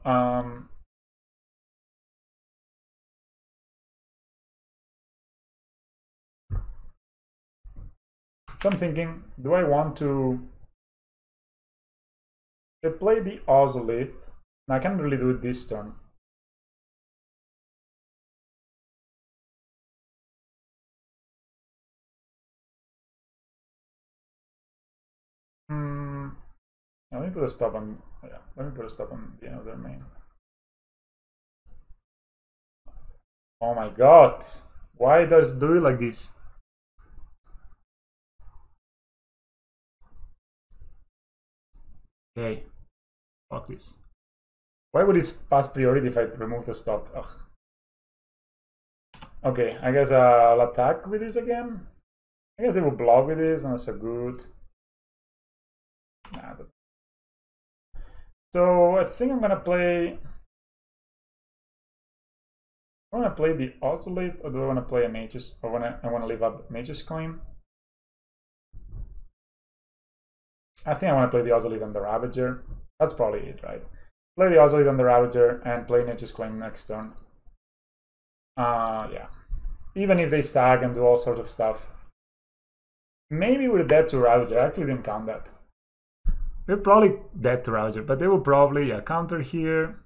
So I'm thinking, do I want to play the Ozolith? Now I can't really do it this turn. Let me put a stop on. Yeah, let me put a stop on the end of their main. Oh my god! Why does it do it like this? Okay, fuck this. Why would it pass priority if I remove the stop? Ugh. Okay, I guess I'll attack with this again. I guess they will block with this, not so good. Nah, so I think I'm gonna play. I want to play the Ozolith, or do I want to play a Mage's? Or I want to leave up Mage's Coin? I think I want to play the Ozolith and the Ravager. That's probably it, right? Play the Ozolith and the Ravager and play Nature's Claim next turn. Yeah. Even if they sag and do all sorts of stuff. Maybe we're dead to Ravager. I actually didn't count that. We're probably dead to Ravager, but they will probably counter here.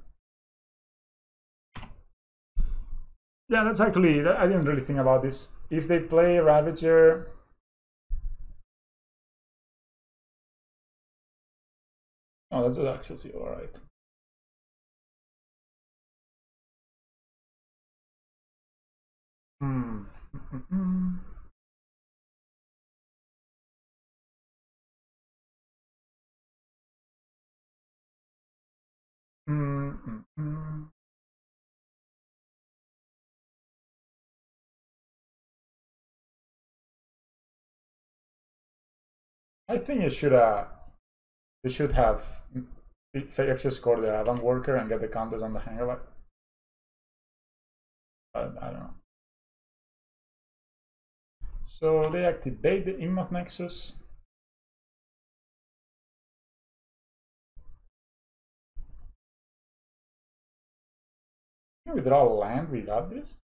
Yeah, that's actually, I didn't really think about this. If they play Ravager, oh, that's an Axel Seal, alright. I think you should have Phyrexia score the Arcbound Worker and get the counters on the Hangarback. But I don't know. So they activate the Inkmoth Nexus. Can we draw land? We got this.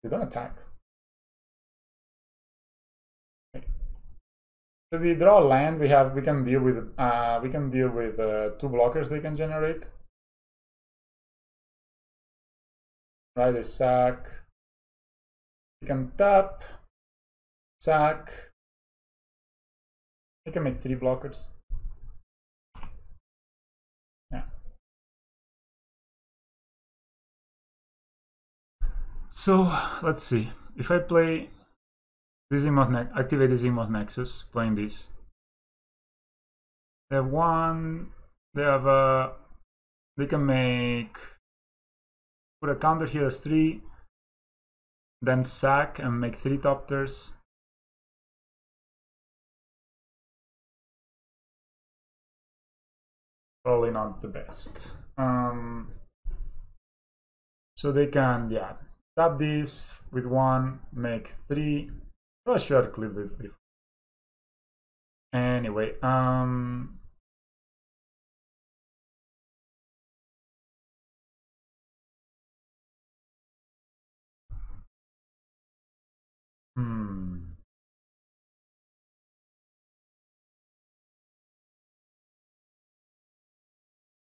They don't attack. Okay. So we draw land. We can deal with 2 blockers they can generate. Right, they sack. We can tap, sack. We can make 3 blockers. Yeah. So let's see. If I play this activate this Inkmoth Nexus, playing this. They have 1. They have a. They can make. Put a counter here as 3. Then sack and make 3 Topters. Probably not the best. So they can, tap this with 1, make 3. Oh, sure, clip it before. Anyway,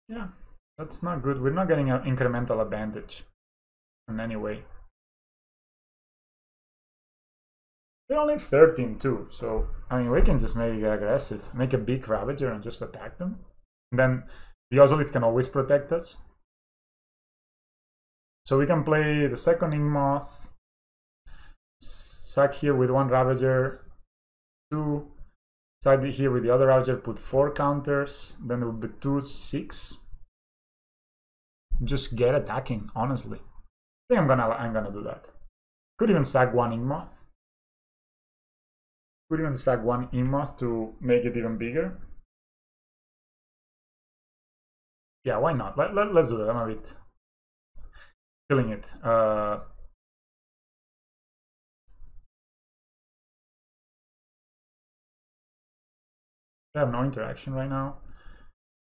yeah, that's not good. We're not getting an incremental advantage in any way. They're only 13 too, so I mean we can just make it aggressive, make a big Ravager and just attack them. And then the Ozolith can always protect us. So we can play the second Inkmoth, sack here with 1 Ravager, 2, side here with the other Ravager, put 4 counters, then it would be 2, 6. Just get attacking, honestly. I think I'm gonna do that. Could even sack 1 Inkmoth. Could even sack 1 Inkmoth to make it even bigger. Yeah, why not? Let's do that. I'm a bit killing it. They have no interaction right now.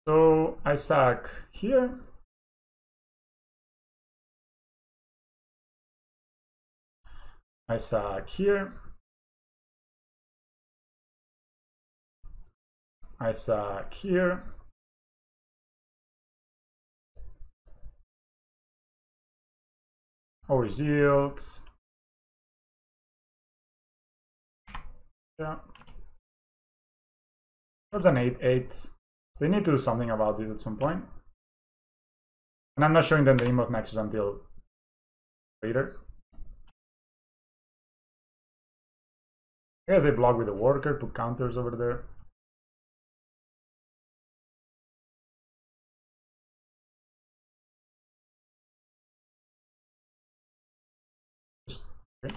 So I sack here. I sack here. I sack here. Always yields. Yeah. That's an 8/8. They need to do something about this at some point. And I'm not showing them the Inkmoth Nexus until later. I guess they block with the worker, put counters over there. Okay.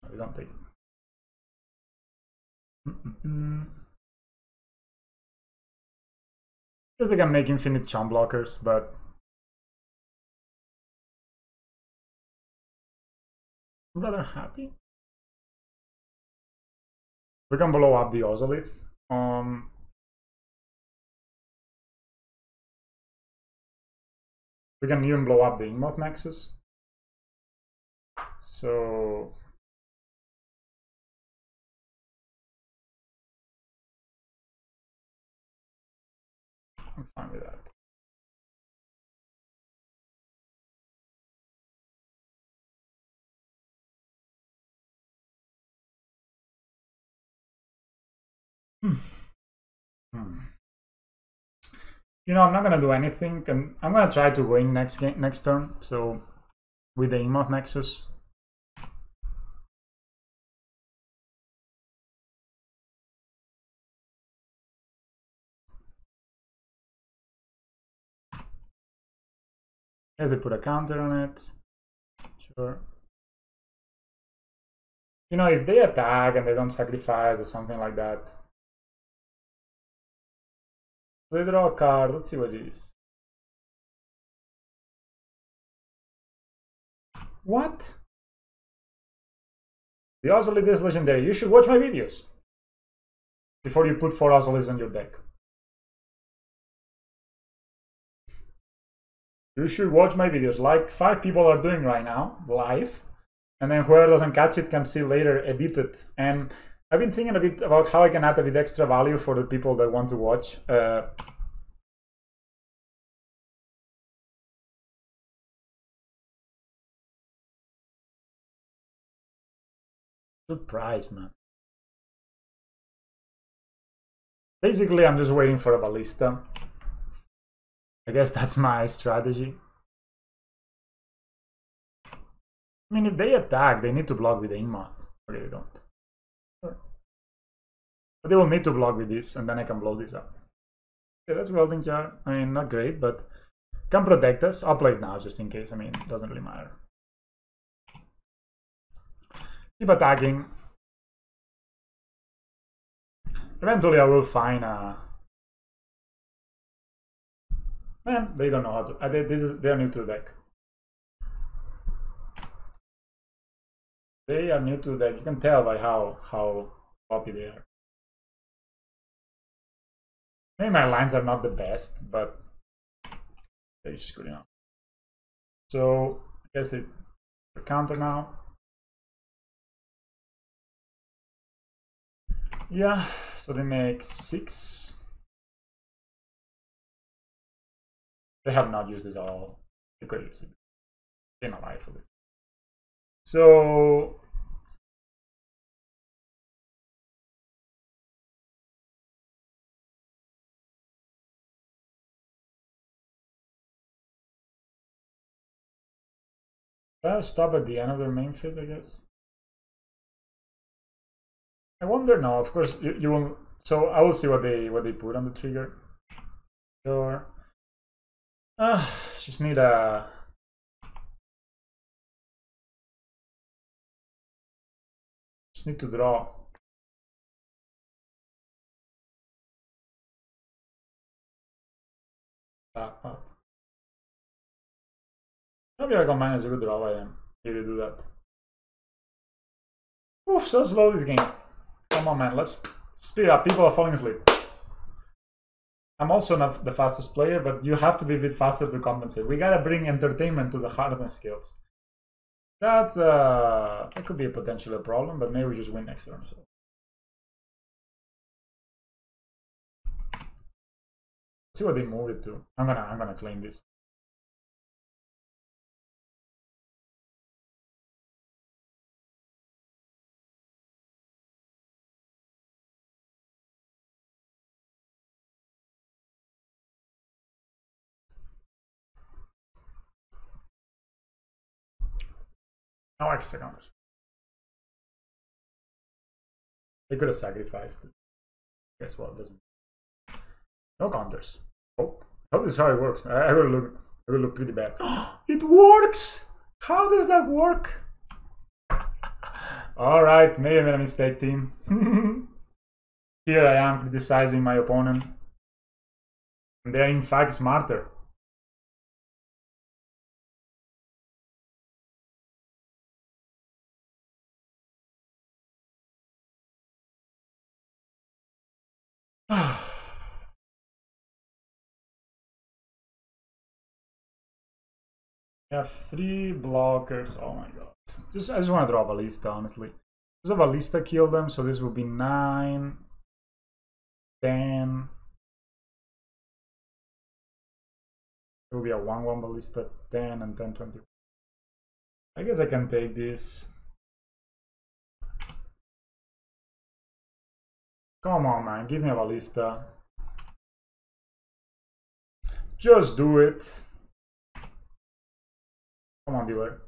No, we don't take it. Because they can make infinite chump blockers, but I'm rather happy. We can blow up the Ozolith. We can even blow up the Inkmoth Nexus. So I'm fine with that. You know, I'm not gonna do anything, and I'm gonna try to win next turn. So with the Inkmoth Nexus. As I put a counter on it. Sure. You know, if they attack and they don't sacrifice or something like that. They draw a card. Let's see what it is. What? The Ozolith is legendary. You should watch my videos before you put 4 Ozoliths on your deck. You should watch my videos like 5 people are doing right now, live. And then whoever doesn't catch it can see later edited. And I've been thinking a bit about how I can add a bit extra value for the people that want to watch. Surprise, man. Basically, I'm just waiting for a ballista. I guess that's my strategy. I mean, if they attack, they need to block with the Inkmoth. Okay, they don't. Sure. But they will need to block with this, and then I can blow this up. Okay, that's Welding Jar. I mean, not great, but can protect us. I'll play it now, just in case. I mean, it doesn't really matter. Keep attacking. Eventually, I will find a... Man, they don't know how to... They're new to the deck. They are new to the deck. You can tell by how floppy they are. Maybe my lines are not the best, but they're just good enough. So, I guess they counter now. Yeah, so they make 6. They have not used this at all. They could use it. They're not alive for this. So I'll stop at the end of their main phase, I guess. I wonder. No, of course you will. So I will see what they put on the trigger. Sure. Just need a. Just need to draw. Maybe Recombiner is a good draw by them if they do that. Oof, so slow this game. Come on, man. Let's speed up. People are falling asleep. I'm also not the fastest player, but you have to be a bit faster to compensate. We gotta bring entertainment to the Hardened Scales. That's that could be a potential problem, but maybe we just win next turn. So. Let's see what they move it to. I'm gonna claim this. No extra counters. They could have sacrificed it. Guess what? Doesn't. No counters. Oh, this is how it works. I will look pretty bad. It works. How does that work? All right, maybe I made a mistake, team. Here I am criticizing my opponent. And they are in fact smarter. I have 3 blockers. Oh my god. I just want to draw a ballista, honestly. Does a ballista kill them? So this will be 9, 10. It will be a 1/1 ballista, 10 and 10, 20. I guess I can take this. Come on, man. Give me a ballista. Just do it. Come on, dealer.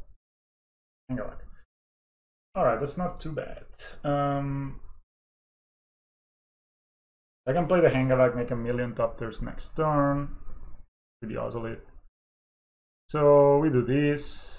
Hangarback. Alright, that's not too bad. I can play the Hangarback, make 1,000,000 Topters next turn with the Ozolith. So we do this.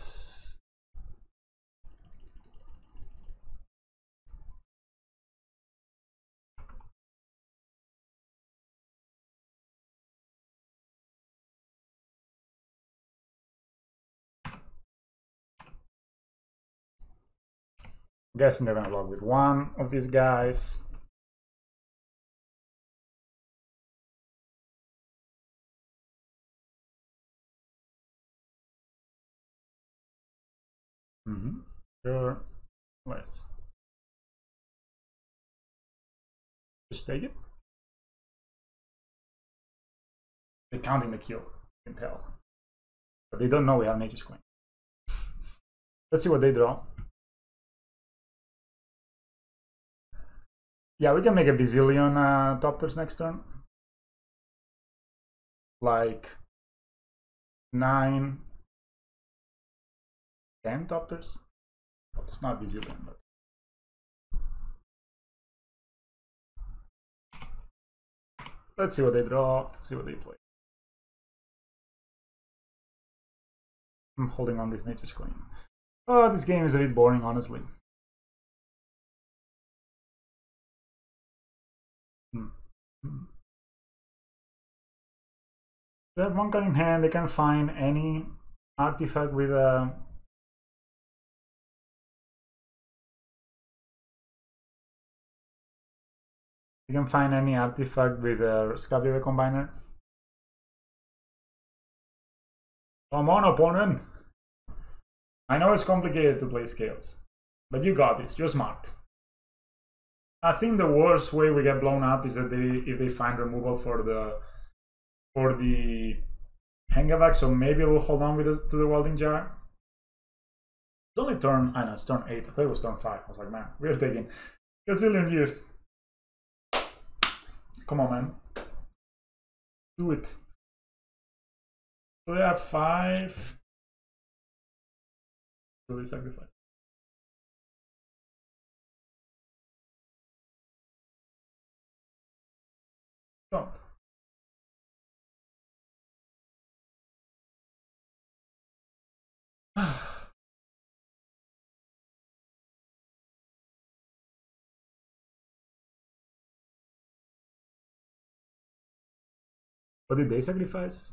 I'm guessing they're gonna log with one of these guys. Sure. Let's just take it. They're counting the kill, you can tell. But they don't know we have Nature's Queen. Let's see what they draw. Yeah, we can make a bazillion Topters next turn. Like 9, 10 Topters. Well, it's not bazillion, but let's see what they draw, see what they play. I'm holding on this Nature's Queen. Oh, this game is a bit boring, honestly. They have 1 card in hand, they can find any artifact with a... You can find any artifact with a Scrapyard Recombiner. Come on, opponent! I know it's complicated to play scales, but you got this, you're smart. I think the worst way we get blown up is that if they find removal for the Hangarback, so maybe we'll hold on to the Welding Jar. It's only turn, I know, it's turn 8, I thought it was turn 5. I was like, man, we're taking a zillion years. Come on, man. Do it. So they have 5. So they sacrifice. Don't. What did they sacrifice?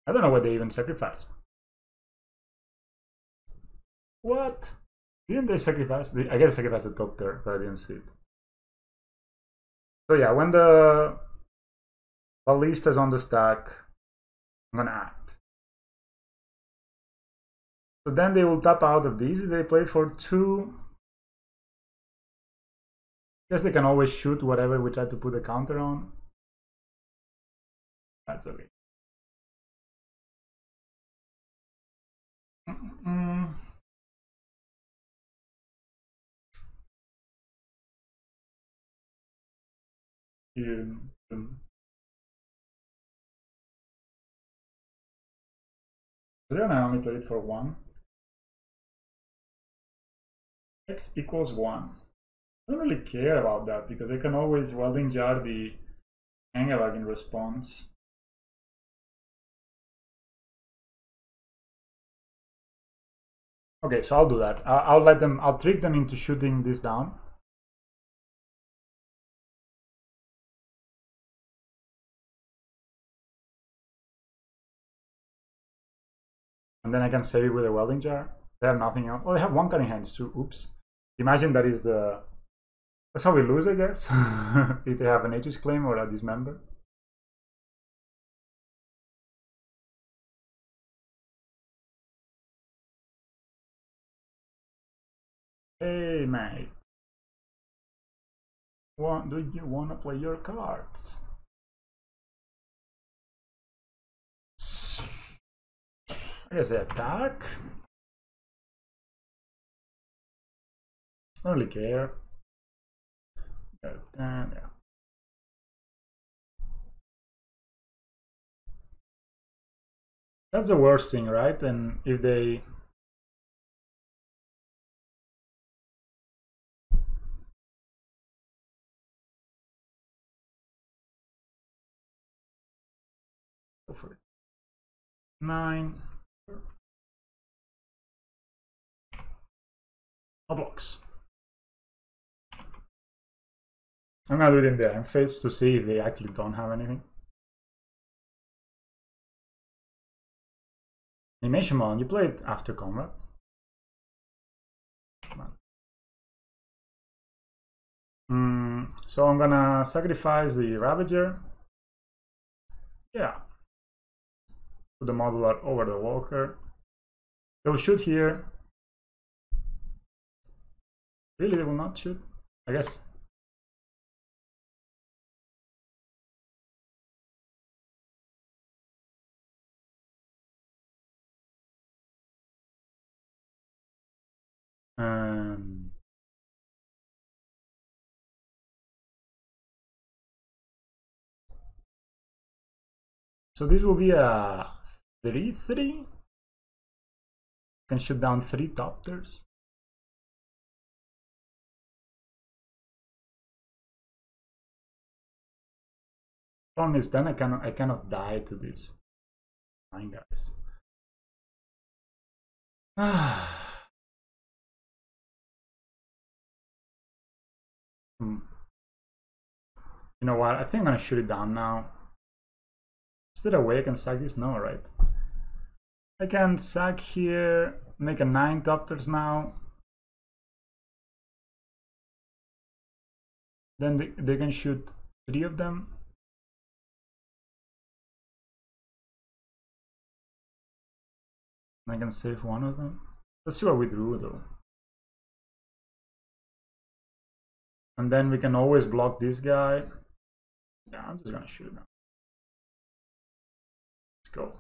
I don't know what they even sacrificed. What? Didn't they sacrifice? I guess sacrifice the top there, but I didn't see it. So yeah, when the Ballista is on the stack, I'm gonna act. So then they will tap out of these. They play for 2. Guess they can always shoot whatever we try to put a counter on. That's okay. Here. Then I only play it for 1. X equals 1. I don't really care about that because I can always Welding Jar the Hangarback in response. Okay, so I'll do that. I'll trick them into shooting this down. And then I can save it with a Welding Jar. They have nothing else. Oh, they have 1 cutting hands too. Oops. Imagine that is the... That's how we lose, I guess. If they have an Aegis Claim or a Dismember. Hey, mate. Do you want to play your cards? I guess they attack. I don't really care. Yeah. That's the worst thing, right? And if they... Go for it. 9. No blocks. I'm gonna do it in the end phase to see if they actually don't have anything. Animation Mon, you play it after combat. So I'm gonna sacrifice the Ravager. Yeah. Put the modular over the Walker. They'll shoot here. Really, they will not shoot? I guess. So this will be a 3/3. Can shoot down 3 Topters. Problem is then I cannot die to this. Fine, guys. You know what? I think I'm gonna shoot it down now. Is there a way I can sack this? No, right? I can sack here, make a 9 Topters now. Then they can shoot 3 of them. I can save 1 of them. Let's see what we drew though. And then we can always block this guy. Yeah, I'm just gonna shoot it now. Let's go.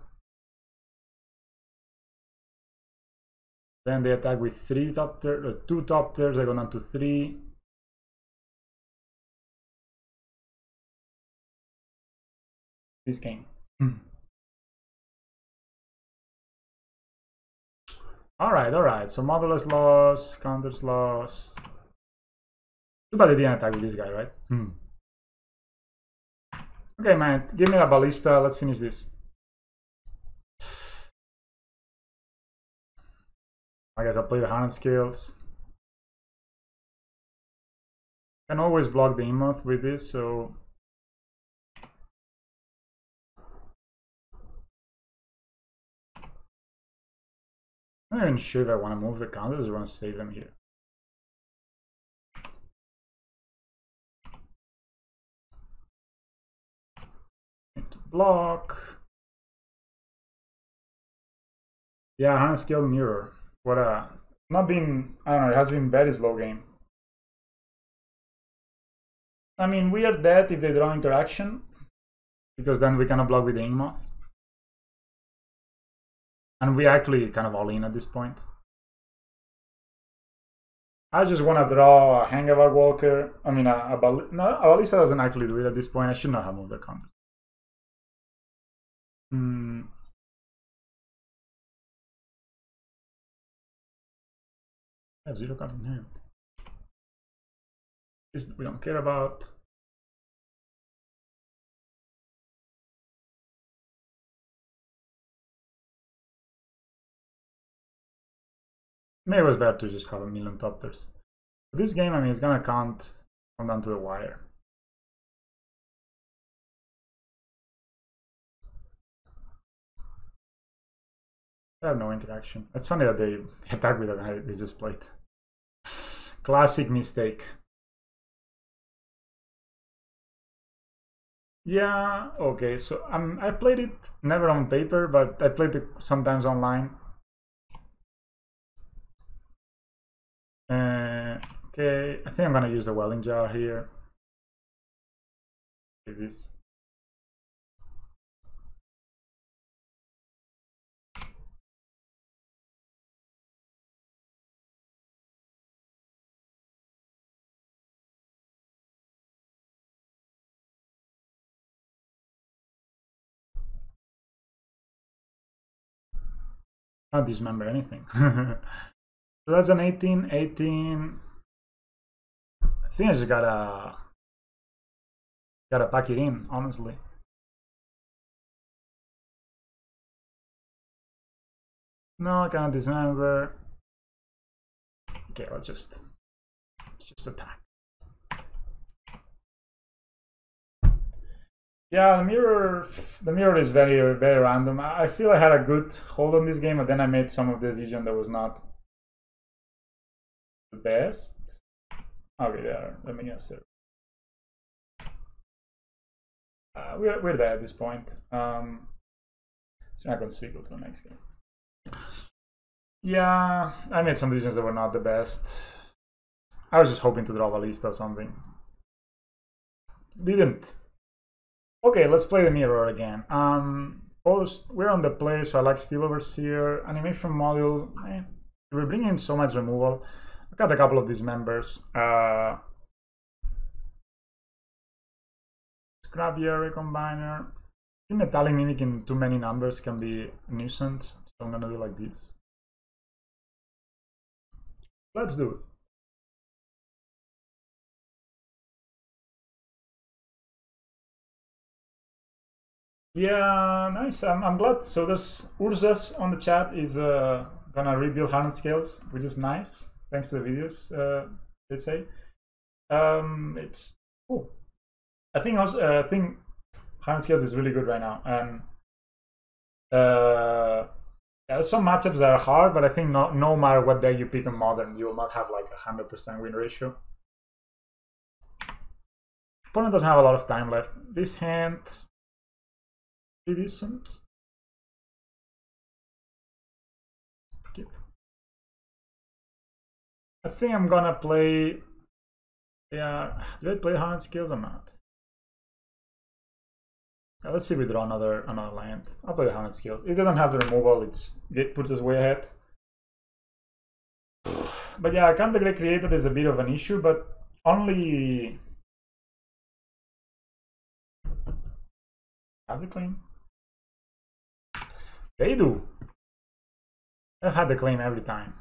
Then they attack with 3 Topters, 2 Topters, I go down to 3. This game. Alright, so modulus loss, counters loss. Too bad they didn't attack with this guy, right? Okay, man, give me a Ballista, let's finish this. I guess I'll play the Hardened Scales. Can always block the Inkmoth with this, so... I'm not even sure if I want to move the counters or want to save them here. Need to block. Yeah, Hardened Scale Mirror. What a... Not been... I don't know, it has been very slow game. I mean, we are dead if they draw interaction, because then we cannot block with the Inkmoth. And we actually kind of all in at this point. I just want to draw a Hangarback Walker. I mean, a Ballista doesn't actually do it at this point. I should not have moved the counter. I have 0 cards in hand. This we don't care about. Maybe it was better to just have a million topters. But this game, I mean, it's gonna come down to the wire. I have no interaction. It's funny that they attack with a guy they just played. Classic mistake. Yeah, okay, so I played it never on paper, but I played it sometimes online. Okay, I think I'm gonna use the Welding Jar here. Like this. Not dismember anything. So that's an 18. I think I just gotta pack it in, honestly. No, I cannot dismember. Okay, let's just attack. Yeah, the mirror is very, very random. I feel I had a good hold on this game, and then I made some of the decision that was not the best. Okay, there. Let me answer. We're there at this point. So I'm going to go to the next game. Yeah, I made some decisions that were not the best. I was just hoping to draw Ballista or something. Didn't. Okay, let's play the mirror again. We're on the play, so I like Steel Overseer. Animation module. We're bringing in so much removal. I've got a couple of these members. Scrapyard Recombiner. I think Metallic Mimic in too many numbers can be a nuisance, so I'm gonna do like this. Let's do it. Yeah, nice. I'm glad. So this Ursus on the chat is gonna rebuild Hardened Scales, which is nice. Thanks to the videos, they say. It's cool. I think Hardened Scales is really good right now, and yeah, some matchups that are hard, but I think no matter what deck you pick in Modern, you will not have like 100% win ratio. Opponent doesn't have a lot of time left. This hand, pretty decent. Keep. I think I'm gonna play. Yeah, do I play Hardened Scales or not? Let's see if we draw another land. I'll play the Hardened Scales. It doesn't have the removal, it puts us way ahead. But yeah, Can't the Great Creator is a bit of an issue, but only... Have the claim? They do. I've had the claim every time.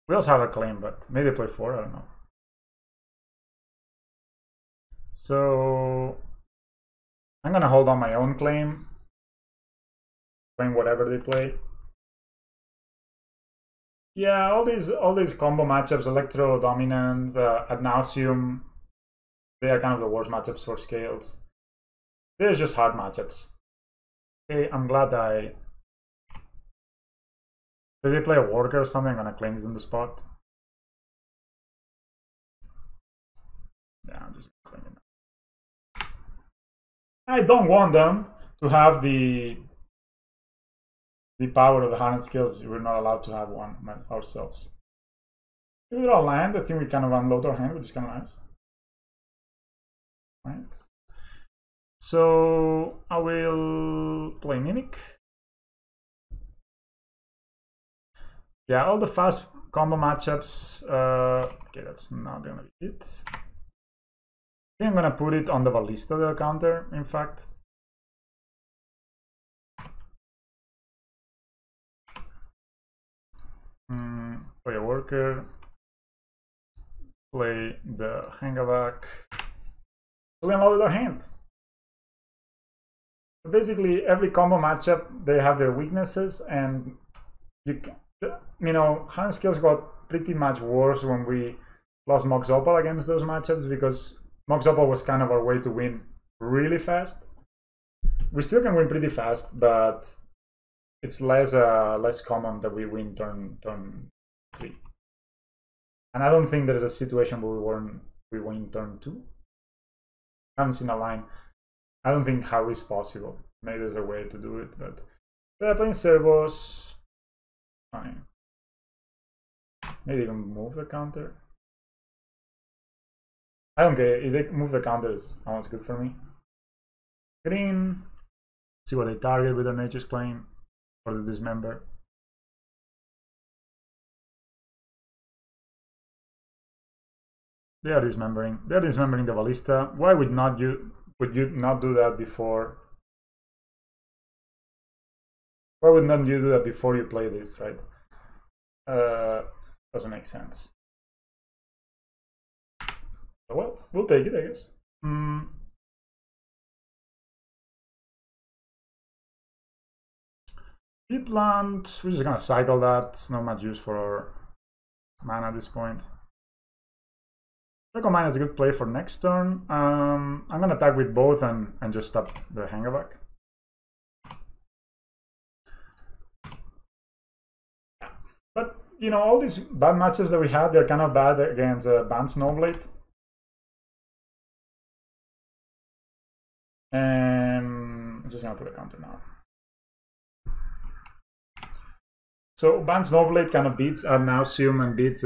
We also have a claim, but maybe they play 4, I don't know. So... I'm gonna hold on my own claim, playing whatever they play. Yeah, all these combo matchups, Electro, Dominant, Ad Nauseum, they are kind of the worst matchups for Scales. They're just hard matchups. Okay, I'm glad If they play a worker or something, I'm gonna claim this on the spot. Yeah, I'm just claiming it. I don't want them to have the power of the Hardened Scales. We're not allowed to have one ourselves. If we draw land, I think we kind of unload our hand, which is kind of nice. Right. So I will play Mimic. Yeah, all the fast combo matchups. Okay, that's not gonna be it. I think I'm gonna put it on the Ballista, the counter, in fact. Play a worker. Play the Hangarback. So we unloaded our hand. Basically, every combo matchup, they have their weaknesses, and you know, Hardened Scales got pretty much worse when we lost Mox Opal against those matchups, because Mox Opal was kind of our way to win really fast. We still can win pretty fast, but it's less common that we win turn 3. And I don't think there's a situation where we win turn 2. I haven't seen a line. I don't think how is possible. Maybe there's a way to do it, but they're playing servos. Fine. Maybe even move the counter. I don't care. If they move the counter, it's almost good for me. Green. See what they target with their Nature's Claim or the Dismember. They are dismembering. They are dismembering the Ballista. Why would you not do that before? Why would not you do that before you play this, right? Doesn't make sense. Well, we'll take it, I guess. Peatland, we're just gonna cycle that. It's not much use for our mana at this point. Recombiner is a good play for next turn. I'm gonna attack with both and just stop the Hangarback. But you know, all these bad matches that we had, they're kind of bad against Banned Snowblade. And I'm just gonna put a counter now. So Banned Snowblade kind of beats Nauseum and beats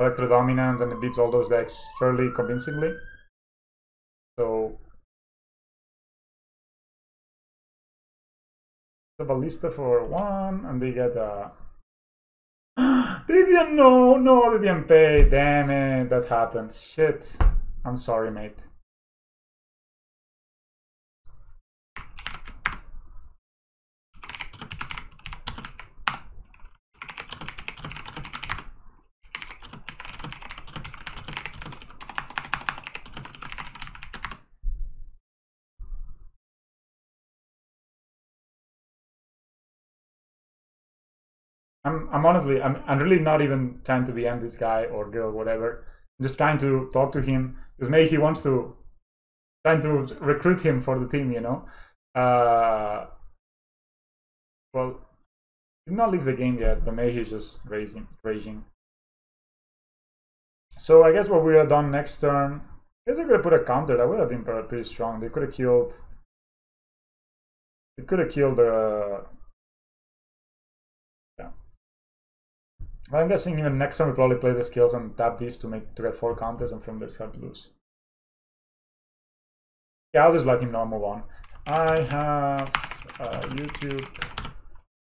Electrodominance, and it beats all those decks fairly convincingly. So the Ballista for 1, and they get they didn't know. No, they didn't pay. Damn it, that happens. Shit. I'm sorry, mate. I'm honestly, I'm really not even trying to be this guy or girl, whatever. I'm just trying to talk to him because maybe he wants to, trying to recruit him for the team, you know. Well, did not leave the game yet, but maybe he's just raging. So I guess what we have done next turn, I guess I could have put a counter. That would have been pretty strong. They could have killed. They could have killed the. Yeah. I'm guessing even next time we probably play the skills and tap these to get 4 counters, and from there it's hard to lose. Yeah, I'll just let him know and move on. I have a YouTube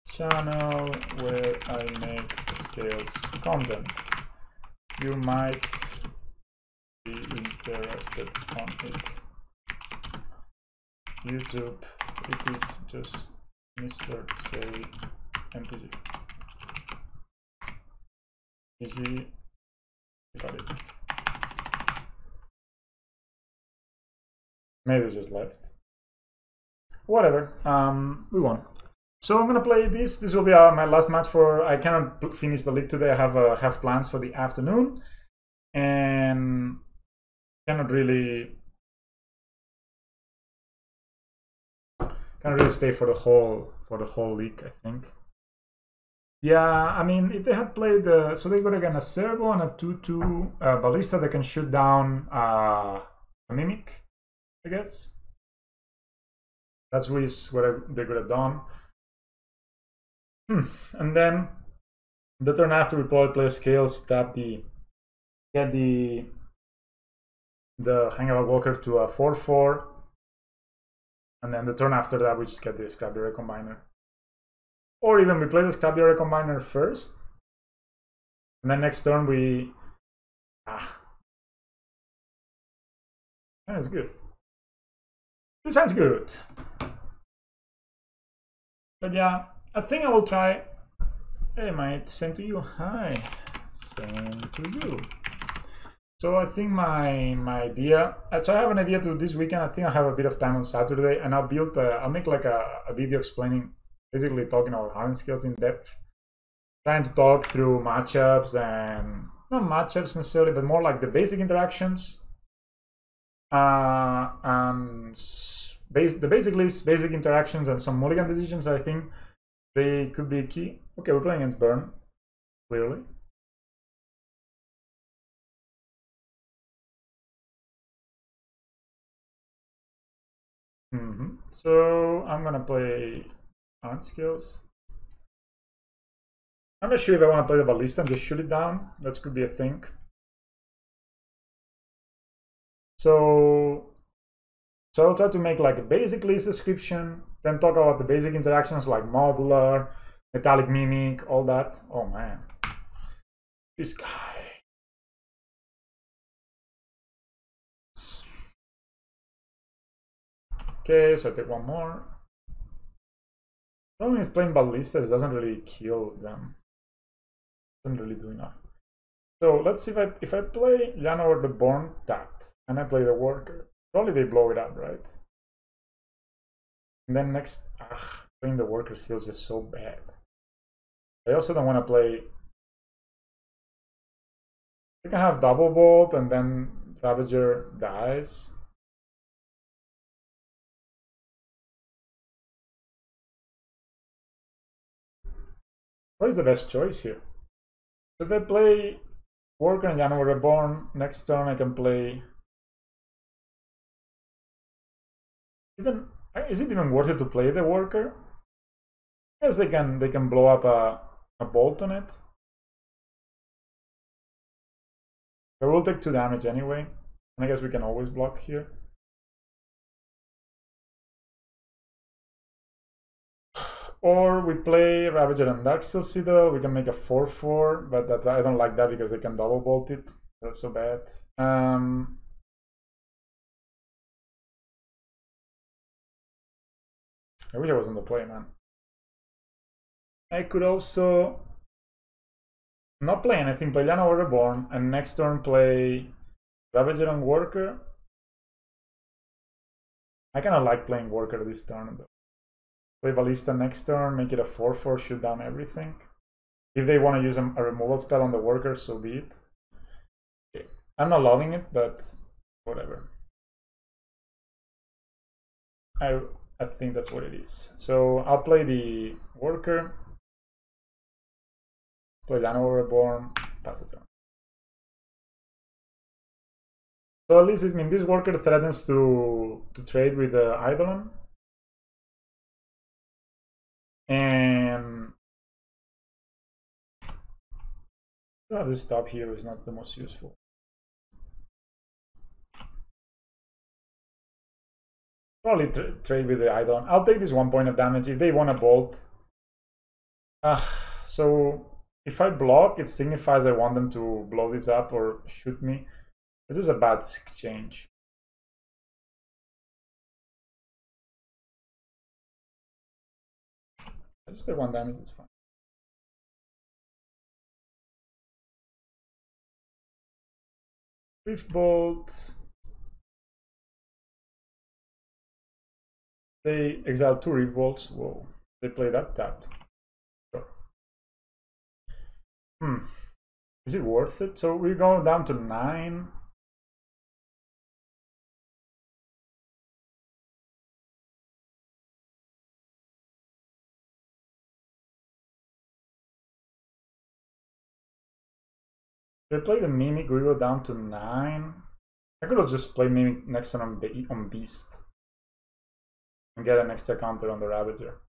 channel where I make scales content. You might be interested on it. YouTube, it is just Mr. Say MTG. GG, got it. Maybe it's just left. Whatever, we won. So I'm gonna play this. This will be my last match for. I cannot finish the league today. I have plans for the afternoon, and cannot really stay for the whole league, I think. Yeah, I mean, if they had played so they got again a servo and a 2/2 ballista that can shoot down a mimic, I guess. That's what they could have done. And then the turn after we probably play scales, get the Hangarback Walker to a 4/4, and then the turn after that we just get the Scrapyard Recombiner. Or even we play the Scrapyard Recombiner first, and then next turn we that's good. This sounds good. But yeah, I think I will try. Hey mate, same to you. Hi, same to you. So I think my idea. So I have an idea to this weekend. I think I have a bit of time on Saturday, and I'll make like a video explaining, basically talking about Hardened Scales in depth, trying to talk through matchups and not matchups necessarily, but more like the basic interactions. And the basic list, basic interactions, and some mulligan decisions. I think they could be key. Okay, we're playing against Burn, clearly. So I'm gonna play Hardened Scales. I'm not sure if I want to play the Ballista and just shoot it down. That could be a thing. So I'll try to make like a basic list description, then talk about the basic interactions like modular, metallic mimic, all that. Oh man, this guy. Okay, so I take one more. The problem is playing ballistas doesn't really kill them. Doesn't really do enough. So let's see if I play Llanowar Reborn that, and I play the Worker. Probably they blow it up, right? And then next, playing the Worker feels just so bad. I also don't want to play. I can have double bolt and then Ravager dies. What is the best choice here? So if I play Worker and Llanowar Reborn, next turn I can play. Is it even worth it to play the Worker? I guess they can blow up a bolt on it. I will take 2 damage anyway, and I guess we can always block here. Or we play Ravager and Darksteel Citadel. We can make a 4/4, but I don't like that because they can double bolt it. That's so bad. I wish I was on the play, man. I could also not play anything, play Llanowar Reborn, and next turn play Ravager and Worker. I kind of like playing Worker this turn, though. Play Ballista next turn, make it a 4/4, shoot down everything. If they want to use a removal spell on the Worker, so be it. Okay. I'm not loving it, but whatever. I think that's what it is. So I'll play the Worker, play Llanowar Reborn, pass the turn. So at least I mean this Worker threatens to trade with the Eidolon. And this top here is not the most useful. Probably trade with the Eidolon. I'll take this 1 point of damage if they want a bolt. So if I block, it signifies I want them to blow this up or shoot me. This is a bad exchange. I just take 1 damage, it's fine. Rift Bolt. They exile 2 Rift Bolts. Whoa. They play that tapped. Sure. Is it worth it? So we go down to 9. If I play the Mimic, we go down to 9. I could have just played Mimic next turn on Beast. And get an extra counter on the Ravager.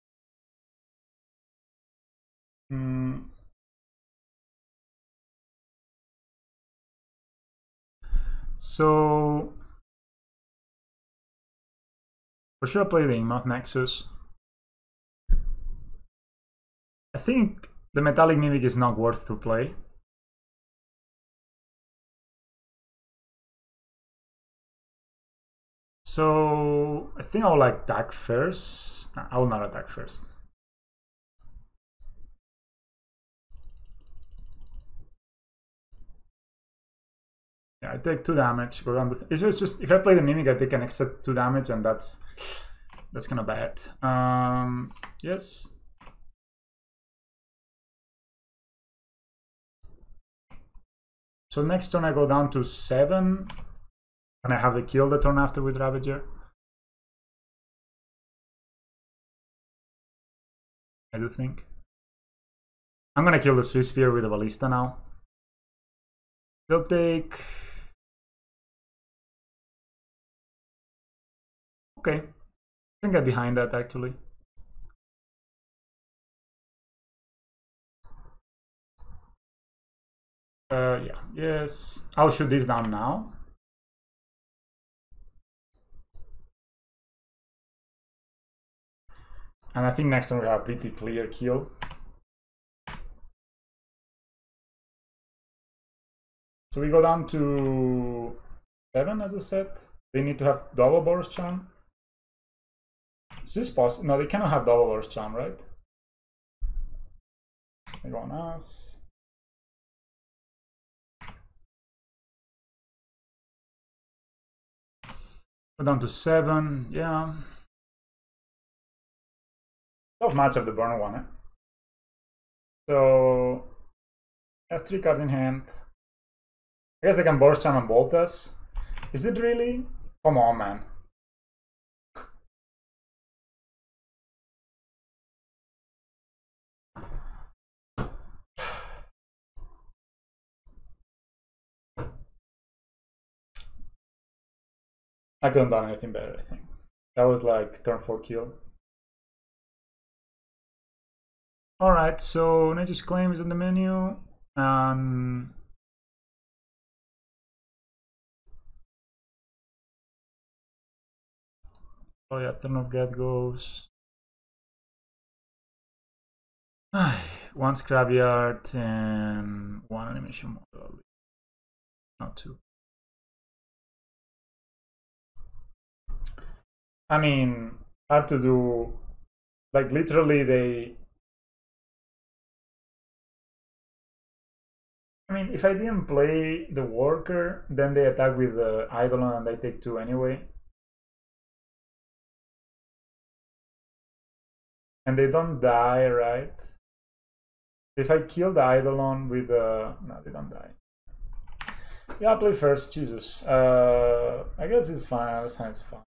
So for sure I play the Inkmoth Nexus. I think the Metallic Mimic is not worth to play. So I think I will like attack first. No, I will not attack first. Yeah, I take 2 damage. Go down. It's just if I play the Mimic, I take an extra 2 damage, and that's kind of bad. Yes. So next turn I go down to 7, and I have the kill the turn after with Ravager. I do think. I'm gonna kill the Swiss Spear with the Ballista now. They'll take... Okay. I can get behind that actually. Yeah, yes. I'll shoot this down now. And I think next turn we have a pretty clear kill. So we go down to 7 as a set. They need to have double Boros Charm. Is this possible? No, they cannot have double Boros Charm, right? They go on us. Go down to 7, yeah. Tough match of the burn one, eh? So I have 3 cards in hand. I guess I can Boros Charm and Bolt us. Is it really? Come on, man. I couldn't done anything better, I think. That was like turn 4 kill. Alright, so Nature's Claim is in the menu. Oh yeah, Throne of Geth goes. 1 Scrapyard and 1 animation model. Not 2. I mean, hard to do. Like literally they... I mean, if I didn't play the Worker, then they attack with the Eidolon and I take 2 anyway. And they don't die, right? If I kill the Eidolon with the... No, they don't die. Yeah, I'll play first, Jesus. I guess it's fine, I understand it's fine.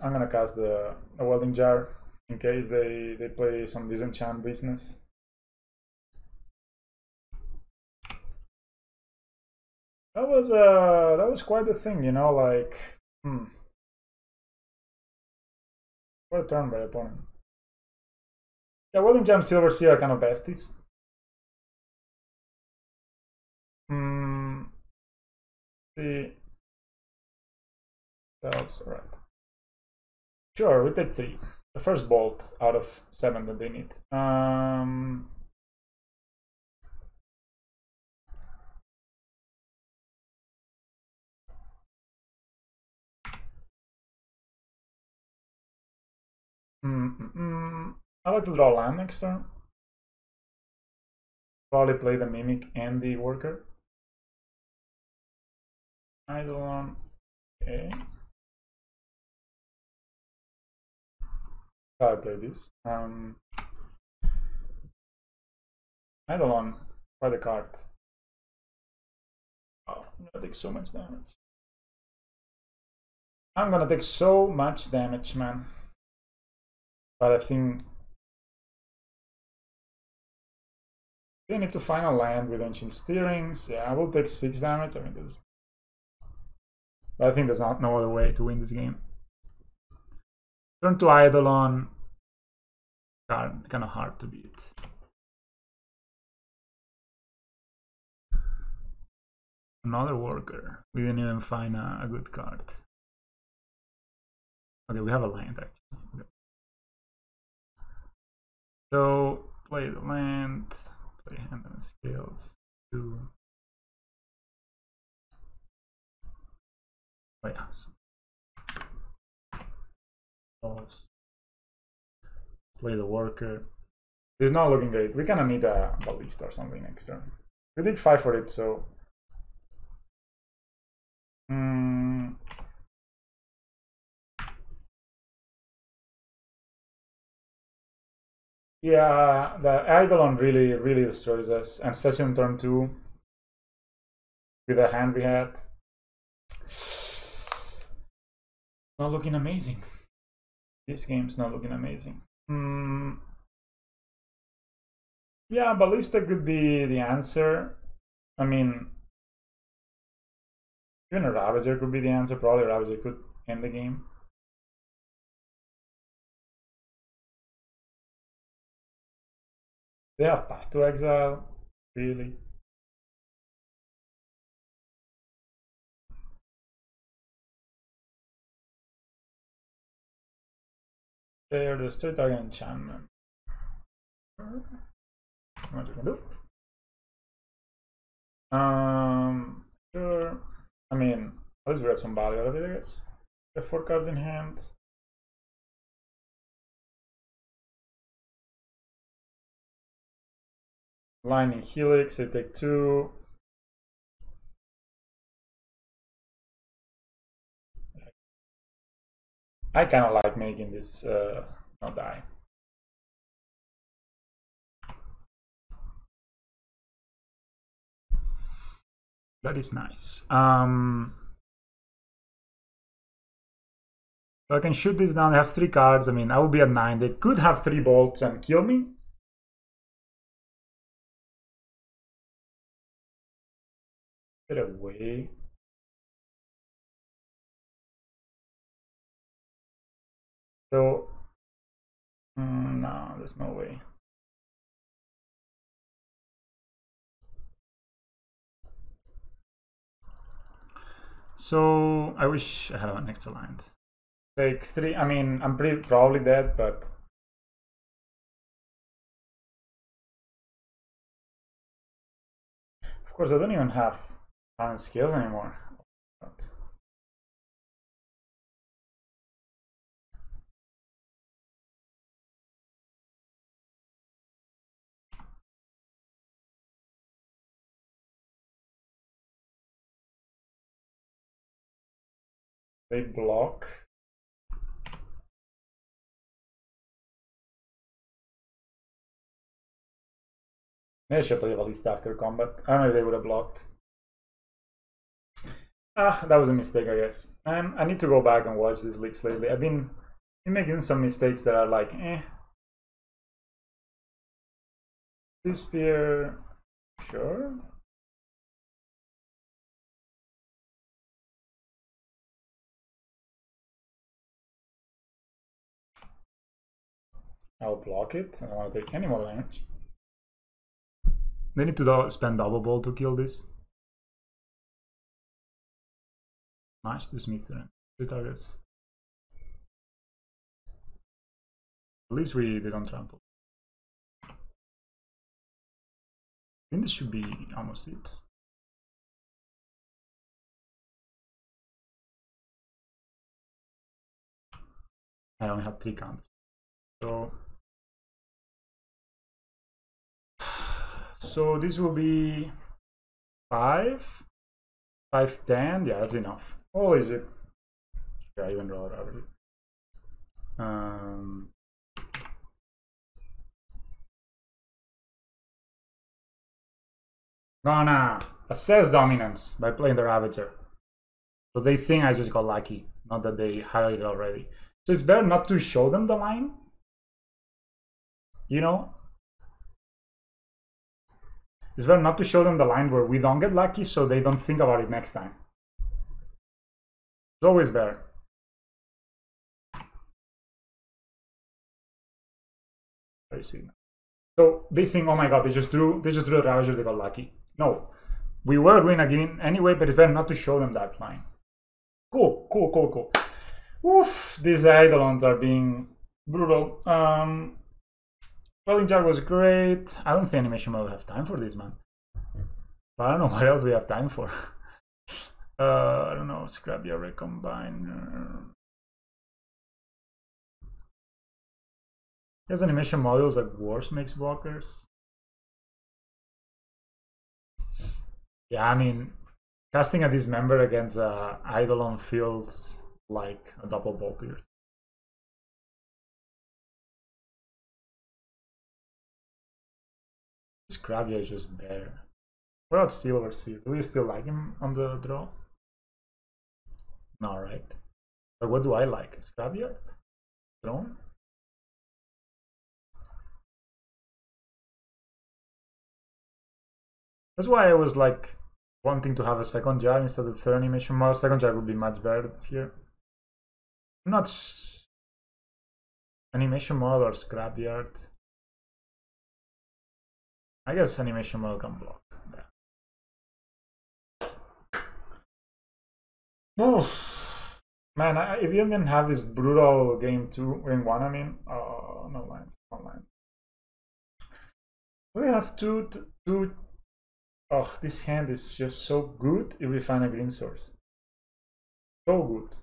I'm gonna cast the Welding Jar in case they play some disenchant business. That was quite the thing, you know, like what a turn by opponent. Yeah, Welding Jar and Silver Sea are kind of besties. See. That's alright. Sure, we take 3. The first bolt out of 7 that they need. I like to draw land next turn. Probably play the Mimic and the Worker. Eidolon. Okay. I play this. Eidolon. By the card. Oh, I'm gonna take so much damage. I'm gonna take so much damage, man. But I think they need to find a land with ancient steerings. Yeah, I will take 6 damage. I mean, but I think there's no other way to win this game. Turn to Eidolon. Kind of hard to beat. Another worker. We didn't even find a good card. Okay, we have a land actually. Okay. So play the land. Play Hardened Scales. 2. Oh yeah. Pause. Play the worker. It's not looking great. We kind of need a ballista or something next turn. We did 5 for it, so. Yeah, the Eidolon really destroys us, and especially in turn 2 with the hand we had. Not looking amazing. This game's not looking amazing. Yeah, Ballista could be the answer. I mean, even a Ravager could be the answer. Probably a Ravager could end the game. They have Path to Exile, really. They're the straight target enchantment. What you can do? Sure. I mean, at least we have some value out of it, I guess. The 4 cards in hand. Lightning Helix, they take 2. I kind of like making this not die. That is nice. So I can shoot this down. I have 3 cards. I mean, I will be at 9. They could have 3 bolts and kill me. Get away. So, no, there's no way. So, I wish I had an extra line. Take 3. I mean, I'm probably dead, but of course, I don't even have Hardened Scales anymore. But they block. Maybe I should play Ballista after combat. I don't know if they would have blocked. Ah, that was a mistake, I guess. And I need to go back and watch these leaks lately. I've been making some mistakes that are like, eh. 2 spear, sure. I'll block it. I don't want to take any more damage. They need to spend double ball to kill this. Nice to Smith then. 2 targets. At least they don't trample. I think this should be almost it. I only have 3 counters. So this will be 5, 5, 10. Yeah, that's enough. Oh, is it? Yeah, I even draw it already. Gonna assess dominance by playing the Ravager. So they think I just got lucky, not that they highlighted it already. So it's better not to show them the line. you know? It's better not to show them the line where we don't get lucky so they don't think about it next time. It's always better. I see. So they think, oh my god, they just drew a Ravager, they got lucky. No. We were going again anyway, but it's better not to show them that line. Cool, cool, cool, cool. Oof, these Eidolons are being brutal. Welding Jar was great. I don't think animation will have time for this, man. But I don't know what else we have time for. I don't know, Scrapyard Recombiner. There's animation models like Wars makes walkers. Yeah, I mean, casting a Dismember against Eidolon feels like a double bolt here. Scrapyard is just bare. What about Steel Overseer? Do you still like him on the draw? No, right? But what do I like? Scrapyard? Throne? That's why I was like wanting to have a second jar instead of third animation model. Second jar would be much better here. Not animation model or Scrapyard. I guess animation model can block. Yeah. Oof. Man, I didn't have this brutal game 2, game 1, I mean. Oh, no lines, no lines. We have two. Oh, this hand is just so good if we find a green source. So good.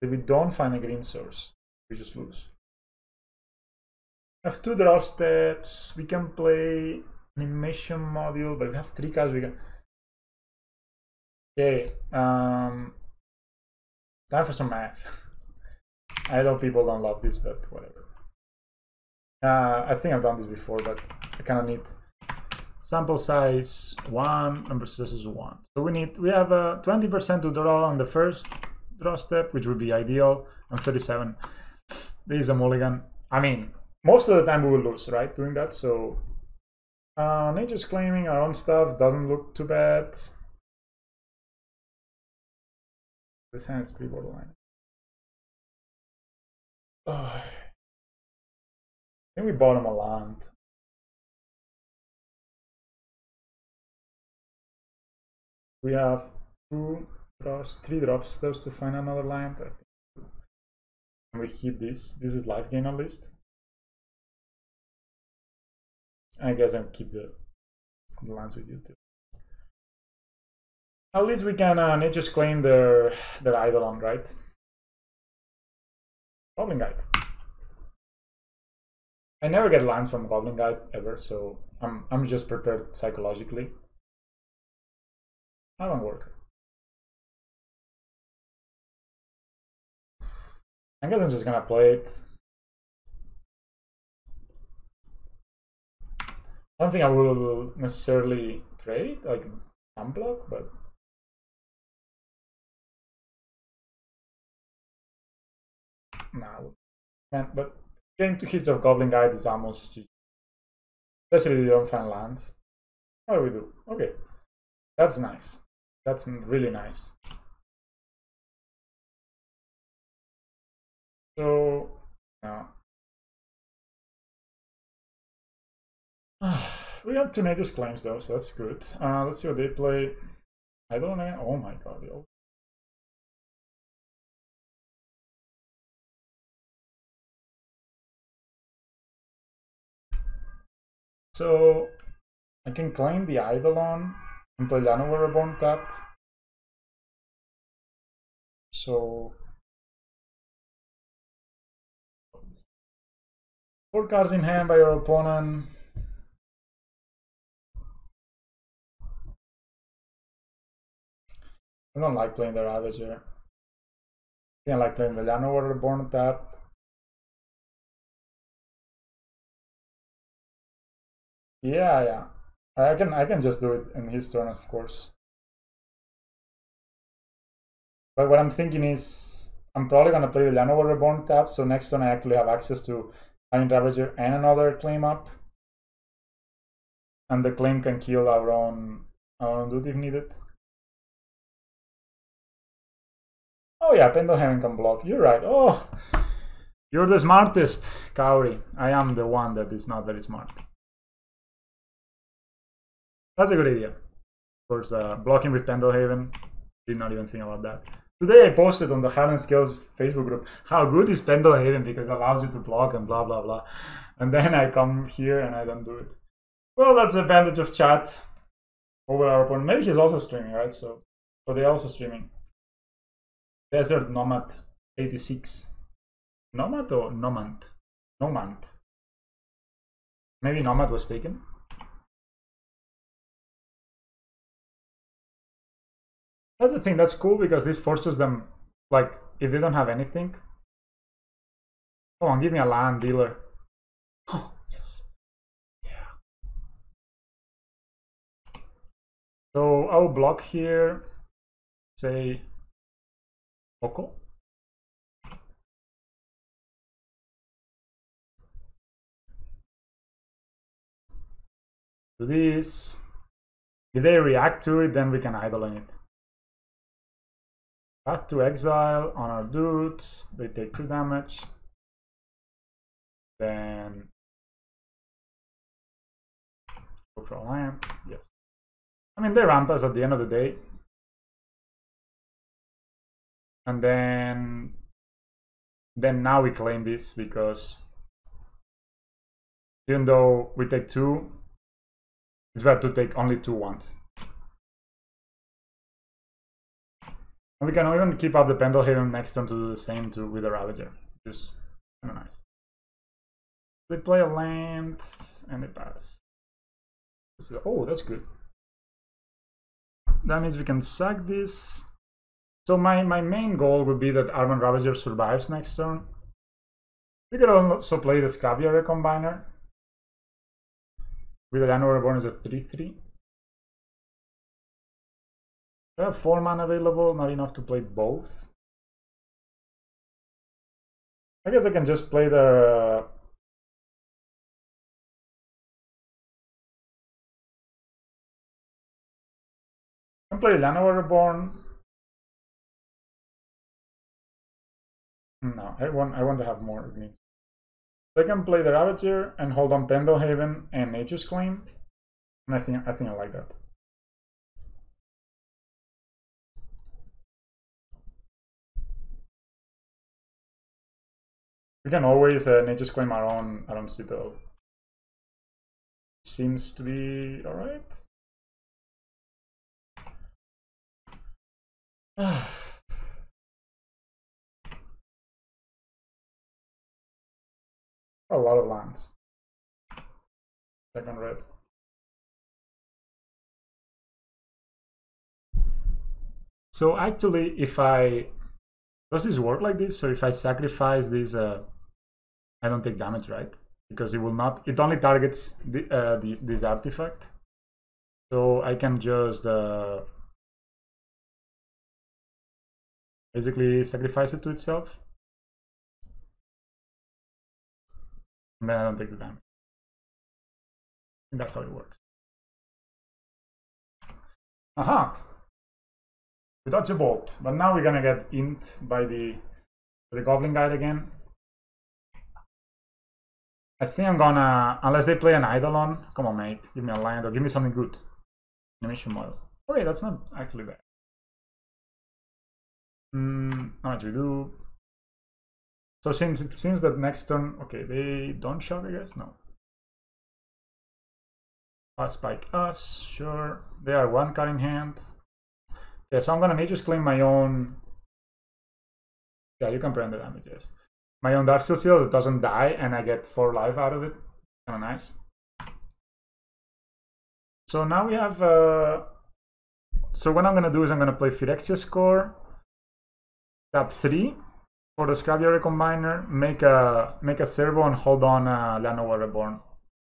If we don't find a green source, we just lose. We have 2 draw steps. We can play animation module, but we have 3 cards. We can. Okay. Time for some math. I know people don't love this, but whatever. I think I've done this before, but I kind of need. Sample size 1 and this is 1. So we have 20% to draw on the first draw step, which would be ideal, and 37. There is a mulligan. I mean, most of the time we will lose, right, doing that. So Nature's claiming our own stuff doesn't look too bad. This hand is pretty borderline. I think we bought him a land. We have 3 drop steps to find another land. I think. And we keep this. This is life gain on list. I guess I'll keep the lands with you too. At least we can Nature's claim their Eidolon, right? Goblin Guide. I never get lands from Goblin Guide ever, so I'm just prepared psychologically. Arcbound Worker. I guess I'm just gonna play it. I don't think I will necessarily trade, like unblock, but no. Man, but getting 2 hits of Goblin Guide is almost cheap. Especially if you don't find lands. What do we do? Okay. That's nice. That's really nice. So, we have 2 Nature's claims though, so that's good. Let's see what they play. I don't know. Oh my god. So, I can claim the Eidolon and play Llanowar Reborn tapped. So 4 cards in hand by your opponent. I don't like playing the Ravager. I like playing the Llanowar Reborn tapped. Yeah. I can just do it in his turn, of course. But what I'm thinking is I'm probably gonna play the Llanowar Reborn tap, so next turn I actually have access to Hardened Ravager and another claim up. And the claim can kill our own dude if needed. Oh yeah, Pendelhaven can block. You're right. Oh, you're the smartest, Kaori. I am the one that is not very smart. That's a good idea. Of course, blocking with Pendelhaven. Did not even think about that. Today I posted on the Hardened Scales Facebook group how good is Pendelhaven because it allows you to block and blah blah blah. And then I come here and I don't do it. Well, that's the advantage of chat over our opponent. Maybe he's also streaming, right? So they're also streaming. Desert Nomad 86. Nomad or Nomad? Nomad. Maybe Nomad was taken. That's the thing, that's cool because this forces them, like, if they don't have anything. Come on, give me a land dealer. Oh, yes. Yeah. So I'll block here, say, Oko. Do this. If they react to it, then we can idle on it. Path to exile on our dudes. They take 2 damage. Then go for a land. Yes. I mean, they ramp us at the end of the day. And then now we claim this because even though we take 2, it's better to take only 2 once. And we can even keep up the Pendelhaven next turn to do the same with the Ravager. Just kind of nice. They play a land and they pass. Oh, that's good. That means we can sack this. So my main goal would be that Arcbound Ravager survives next turn. We could also play the Scrapyard Recombiner. With the Llanowar Reborn is a 3/3. I have 4 mana available, not enough to play both. I guess I can just play the... I can play Llanowar Reborn. No, I want to have more if needs. So I can play the Ravager and hold on Pendelhaven and Nature's Claim. And I think I like that. We can always Nature's Claim our own Citadel. Seems to be alright. A lot of lands. Second red. So actually, does this work like this? So if I sacrifice this, I don't take damage, right? Because it will not. It only targets this artifact. So I can just basically sacrifice it to itself. And then I don't take the damage. I think that's how it works. Aha! We dodge a bolt, but now we're gonna get int by the Goblin Guide again. I think I'm gonna, unless they play an Eidolon. Come on, mate, give me a land or give me something good. Animation model. Okay, that's not actually bad. How much we do? So since it seems that next turn, okay, they don't shock, I guess? No. Spike us, sure. They are 1 card in hand. Yeah, so I'm gonna just claim my own. Yeah, you can prevent the damage, yes. My own Darksteel Citadel that doesn't die and I get 4 life out of it. Kinda nice. So now we have so what I'm gonna do is I'm gonna play Phyrexia score, tap 3 for the Scrapyard Recombiner, make a servo and hold on Llanowar Reborn.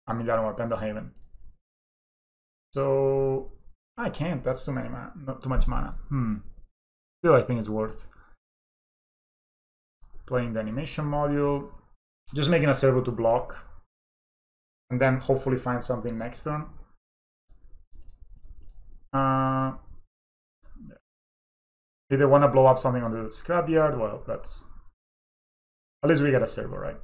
I mean Llanowar Pendelhaven. So I can't, that's too many mana, not too much mana. Still I think it's worth playing the animation module. Just making a servo to block, and then hopefully find something next turn. If they want to blow up something on the scrapyard, well, that's... At least we get a servo, right?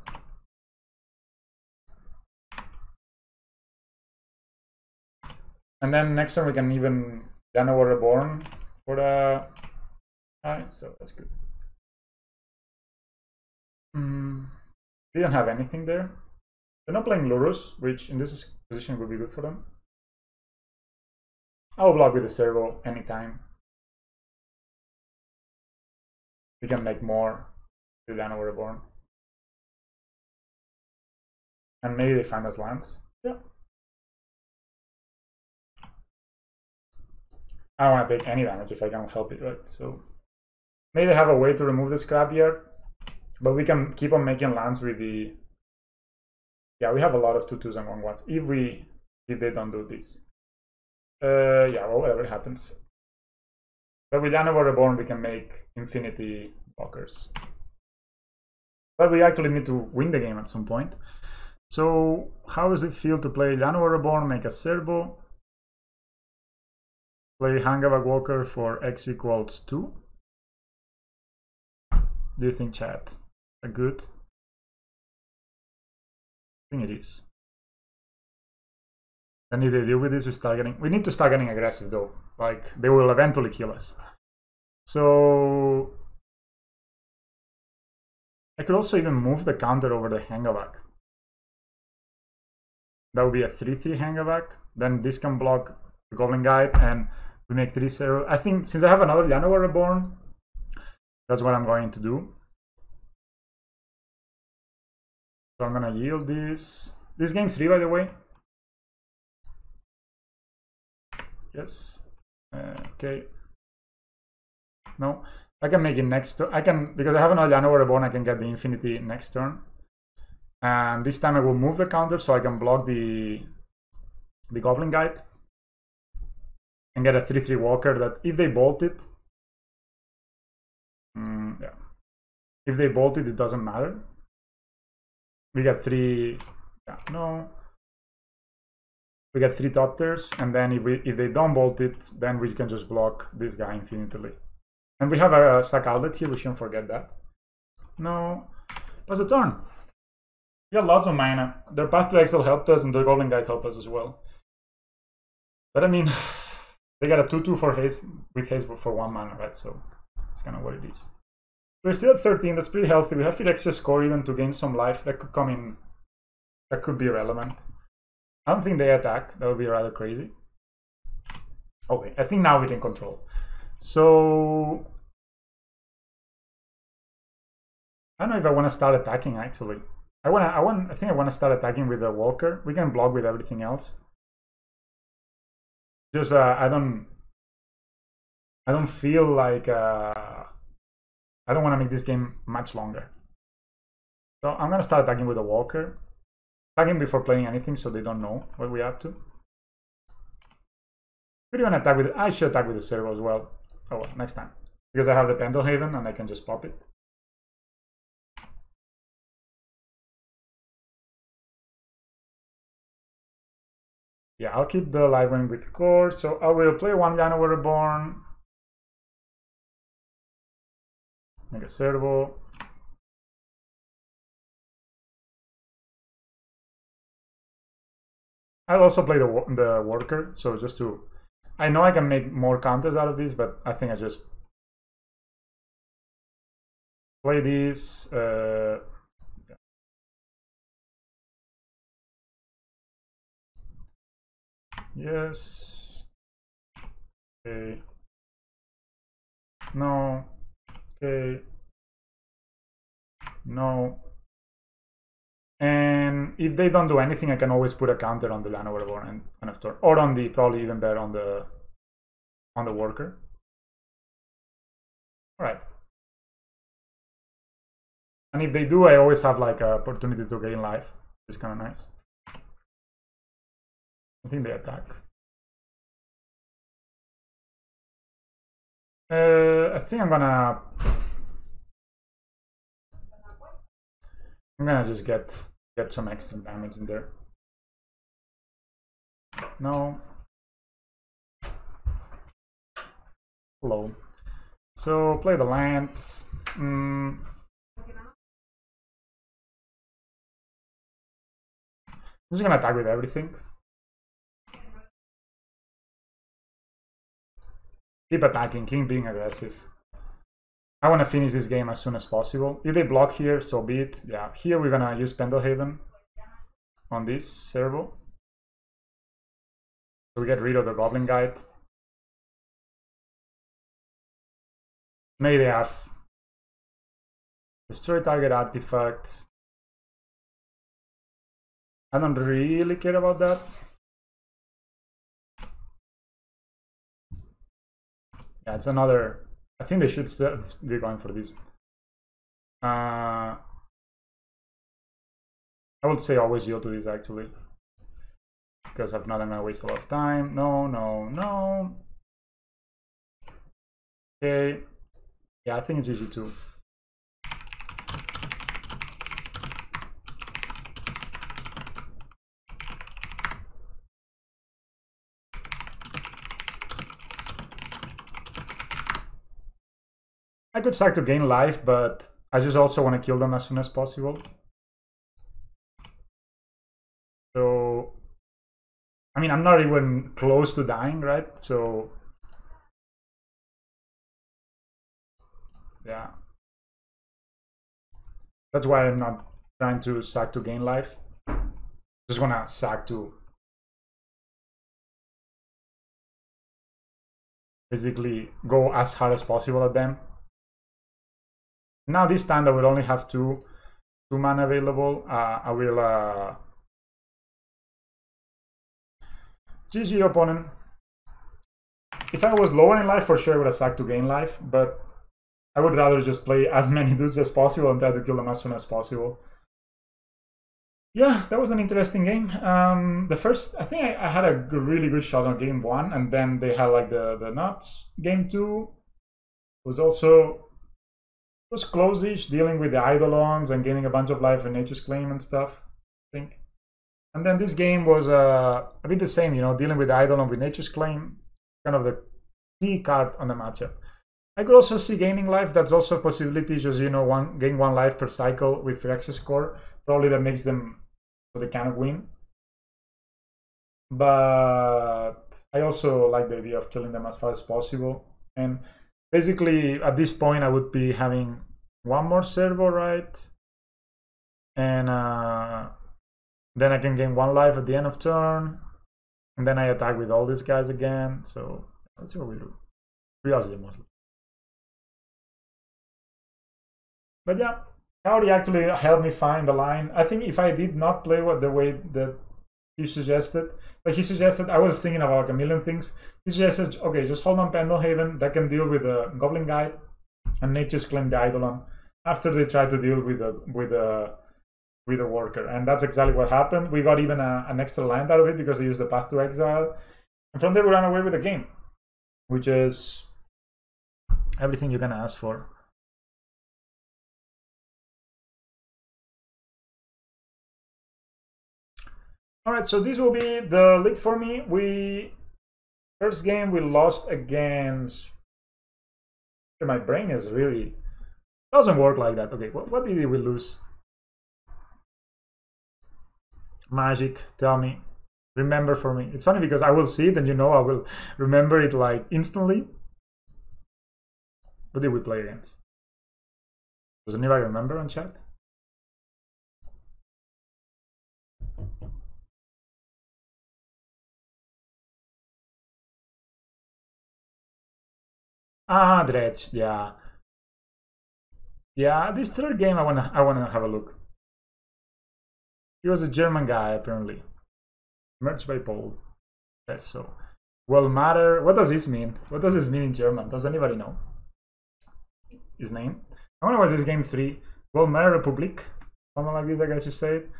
And then next turn we can even Llanowar Reborn for the... Alright, so that's good. They don't have anything there. They're not playing Lurus, which in this position would be good for them. I will block with the servo anytime. We can make more with Llanowar Reborn. And maybe they find us lands. Yeah. I don't want to take any damage if I can help it, right? So maybe they have a way to remove the scrapyard, but we can keep on making lands with the... Yeah, we have a lot of 2/2s and 1/1s if they don't do this. Yeah, well, whatever happens. But with Llanowar Reborn, we can make infinity blockers. But we actually need to win the game at some point. So how does it feel to play Llanowar Reborn, make a servo, play Hangarback Walker for x equals 2? Do you think, chat? A good? I think it is. Then if they deal with this, we need to start getting aggressive though. Like, they will eventually kill us. So I could also even move the counter over the Hangarback. That would be a 3/3 Hangarback. Then this can block the Goblin Guide and we make 3/0. I think since I have another Llanowar Reborn, that's what I'm going to do. So I'm gonna yield this. This is game 3, by the way. Yes. Okay. No, I can make it next turn. I can, because I have another Llanowar Reborn, I can get the infinity next turn. And this time I will move the counter so I can block the Goblin Guide and get a 3/3 Walker that if they bolt it, yeah, if they bolt it, it doesn't matter. We get 3, yeah, no. We get 3 top tiers, and then if they don't bolt it, then we can just block this guy infinitely. And we have a sack outlet here, we shouldn't forget that. No, pass the turn. We got lots of mana. Their Path to Exile helped us, and their Goblin Guide helped us as well. But I mean, they got a 2/2 for haste with haste for 1 mana, right? So it's kind of what it is. We're still at 13. That's pretty healthy. We have Phyrexia score even to gain some life. That could come in. That could be relevant. I don't think they attack. That would be rather crazy. Okay, I think now we can control. So I don't know if I want to start attacking actually. I think I want to start attacking with the Walker. We can block with everything else. Just I don't feel like I don't want to make this game much longer. So I'm gonna start attacking with the Walker. Attacking before playing anything so they don't know what we're up to. Could even attack with I should attack with the servo as well. Oh well, next time. Because I have the Pendelhaven and I can just pop it. Yeah, I'll keep the live wing with core. So I will play 1 Llanowar Reborn. Make a servo. I'll also play the Worker, so just to... I know I can make more counters out of this, but I think I just play these. Yes. Okay. No. Okay. No. And if they don't do anything, I can always put a counter on the Llanowar Reborn and end of turn, or on the probably even better on the Worker. All right. And if they do, I always have like an opportunity to gain life, which is kind of nice. I think they attack. I think I'm gonna I'm gonna just get some extra damage in there. No. Low. So play the land. This is gonna attack with everything. Keep attacking, keep being aggressive. I want to finish this game as soon as possible. If they block here, so be it. Yeah, here we're gonna use Pendelhaven on this servo. So we get rid of the Goblin Guide. Maybe they have destroy target artifacts. I don't really care about that. Yeah, it's another. I think they should still be going for this. I would say always yield to this actually, because I'm not gonna waste a lot of time. No, no, no. Okay. Yeah, I think it's easy too. I could sack to gain life, but I just also want to kill them as soon as possible. So, I mean, I'm not even close to dying, right? So, yeah. That's why I'm not trying to sack to gain life. Just gonna sack to basically go as hard as possible at them. Now this time I will only have two mana available. I will GG opponent. If I was lower in life, for sure I would have sacked to gain life, but I would rather just play as many dudes as possible and try to kill them as soon as possible. Yeah, that was an interesting game. The first, I think I had a really good shot on game 1, and then they had like the nuts. Game 2 was also close-ish, dealing with the Eidolons and gaining a bunch of life in Nature's Claim and stuff, I think. And then this game was a bit the same, you know, dealing with the Eidolon with Nature's Claim, kind of the key card on the matchup. I could also see gaining life. That's also a possibility, just, you know, gain 1 life per cycle with Phyrexia's core. Probably that makes them so they cannot win. But I also like the idea of killing them as fast as possible. And basically, at this point, I would be having 1 more servo, right? And then I can gain 1 life at the end of turn. And then I attack with all these guys again. So let's see what we do. Curiosity mostly. But yeah, Kaori actually helped me find the line. I think if I did not play the way that he suggested, like he suggested, I was thinking about like a million things. He suggested, okay, just hold on Pendelhaven, that can deal with the Goblin Guide, and Nature's Claim the Eidolon after they try to deal with the Worker. And that's exactly what happened. We got even an extra land out of it because they used the Path to Exile. And from there we ran away with the game, which is everything you can ask for. Alright, so this will be the league for me. First game we lost against... My brain is really... doesn't work like that. Okay, what did we lose? Magic, tell me. Remember for me. It's funny because I will see it and you know I will remember it like instantly. What did we play against? Does anybody remember on chat? Ah, Dredge, yeah. Yeah, this third game I wanna have a look. He was a German guy, apparently. Merged by Paul. Yes, so. Well, matter. What does this mean? What does this mean in German? Does anybody know his name? I wonder what's this game 3. Well, matter Republik. Something like this, I guess you say it.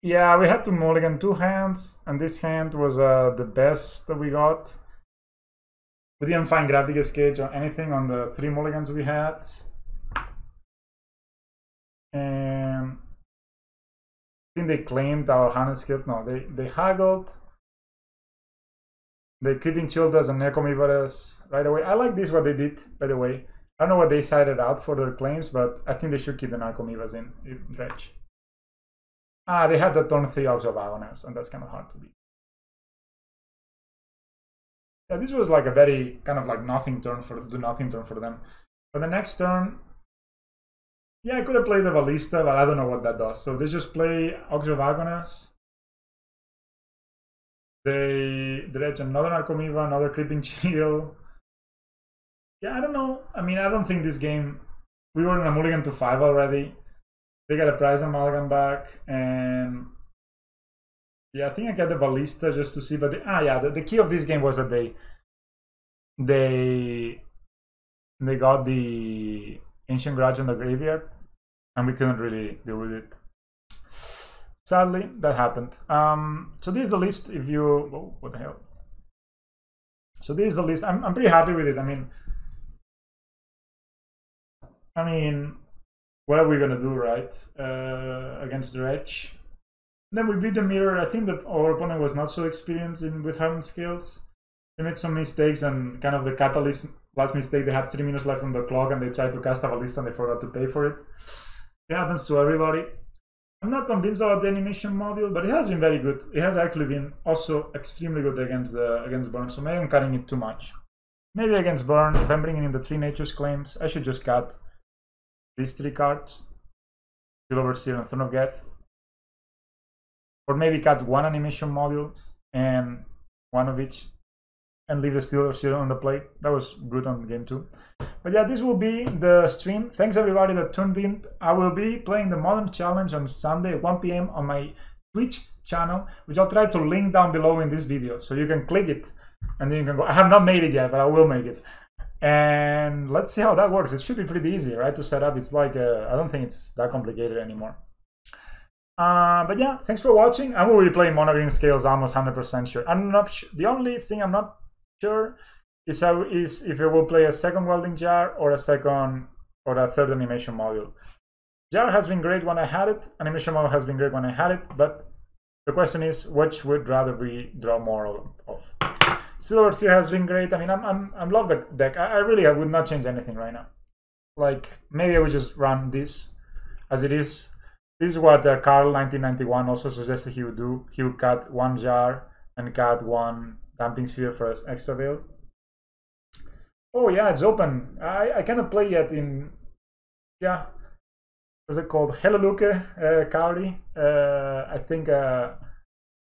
Yeah, we had to mulligan 2 hands, and this hand was the best that we got. We didn't find Grafdigger's Cage or anything on the 3 mulligans we had. And think they claimed our Hardened Scales. No, they haggled. They Creeping Childers and Necromivaras right away. I like this, what they did, by the way. I don't know what they cited out for their claims, but I think they should keep the Narcomivas in Dredge. Ah, they had the turn 3 Ox of Agoness, and that's kind of hard to beat. Yeah, this was like a very kind of like nothing turn for them. But the next turn, yeah, I could have played the Ballista, but I don't know what that does. So they just play Ox of Agoness. They dredge another Narcomiva, another Creeping Chill. Yeah, I don't know. I mean, I don't think this game... We were in a mulligan to 5 already. They got a prize amalgam back, and... Yeah, I think I got the Ballista just to see, but... the key of this game was that they got the Ancient Grudge on the graveyard, and we couldn't really deal with it. Sadly, that happened. So this is the list. If you... Oh, what the hell? So this is the list. I'm pretty happy with it. I mean, what are we gonna do, right? Against Dredge. Then we beat the Mirror. I think that our opponent was not so experienced with Hardened Scales. They made some mistakes, and kind of the Catalyst last mistake. They had 3 minutes left on the clock, and they tried to cast a Ballista, and they forgot to pay for it. It happens to everybody. I'm not convinced about the animation module, but it has been very good. It has actually been also extremely good against Burn, so maybe I'm cutting it too much. Maybe against Burn, if I'm bringing in the 3 Nature's Claims, I should just cut these 3 cards, Steel Overseer and Throne of Geth. Or maybe cut 1 animation module and 1 of each, and leave the Steel Overseer on the plate. That was good on game 2. But yeah, this will be the stream. Thanks everybody that tuned in. I will be playing the Modern Challenge on Sunday at 1 PM on my Twitch channel, which I'll try to link down below in this video, so you can click it and then you can go. I have not made it yet, but I will make it. And let's see how that works. It should be pretty easy, right, to set up. It's like, I don't think it's that complicated anymore. But yeah, thanks for watching. I will be playing Monogreen Scales, almost 100% sure. I'm not sure. The only thing I'm not sure is if it will play a second Welding Jar or a third animation module. Jar has been great when I had it. Animation module has been great when I had it. But the question is, which would rather we draw more of? Steel Overseer has been great. I mean, I love the deck. I would not change anything right now. Like, maybe I would just run this as it is. This is what Carl 1991 also suggested he would do. He would cut 1 jar and cut 1 Damping Sphere for an extra veil. Oh yeah, it's open. I cannot play yet in... Yeah. What's it called? Hello Luke, Kauri. I think... yeah,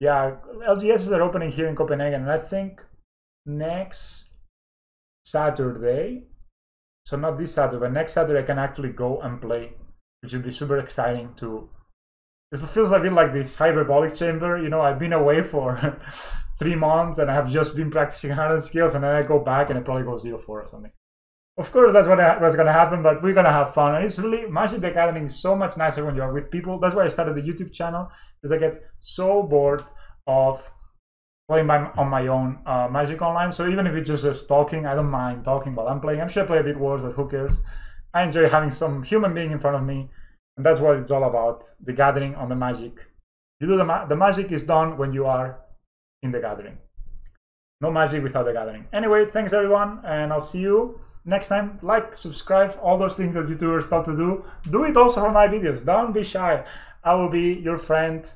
LGSs are opening here in Copenhagen. And I think next Saturday... So not this Saturday, but next Saturday I can actually go and play, which would be super exciting to... It feels a bit like this hyperbolic chamber. You know, I've been away for 3 months and I have just been practicing Hardened Scales, and then I go back and it probably goes 0-4 or something. Of course, that's what's going to happen, but we're going to have fun. And it's really, Magic the Gathering is so much nicer when you're with people. That's why I started the YouTube channel, because I get so bored of playing on my own Magic Online. So even if it's just talking, I don't mind talking while I'm playing. I'm sure I play a bit worse, but who cares? I enjoy having some human being in front of me. And that's what it's all about, the gathering on the Magic. You do the Magic is done when you are in the gathering. No Magic without the gathering. Anyway, thanks everyone, and I'll see you next time. Like, subscribe, all those things that YouTubers start to do. Do it also for my videos. Don't be shy. I will be your friend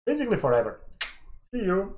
basically forever. See you.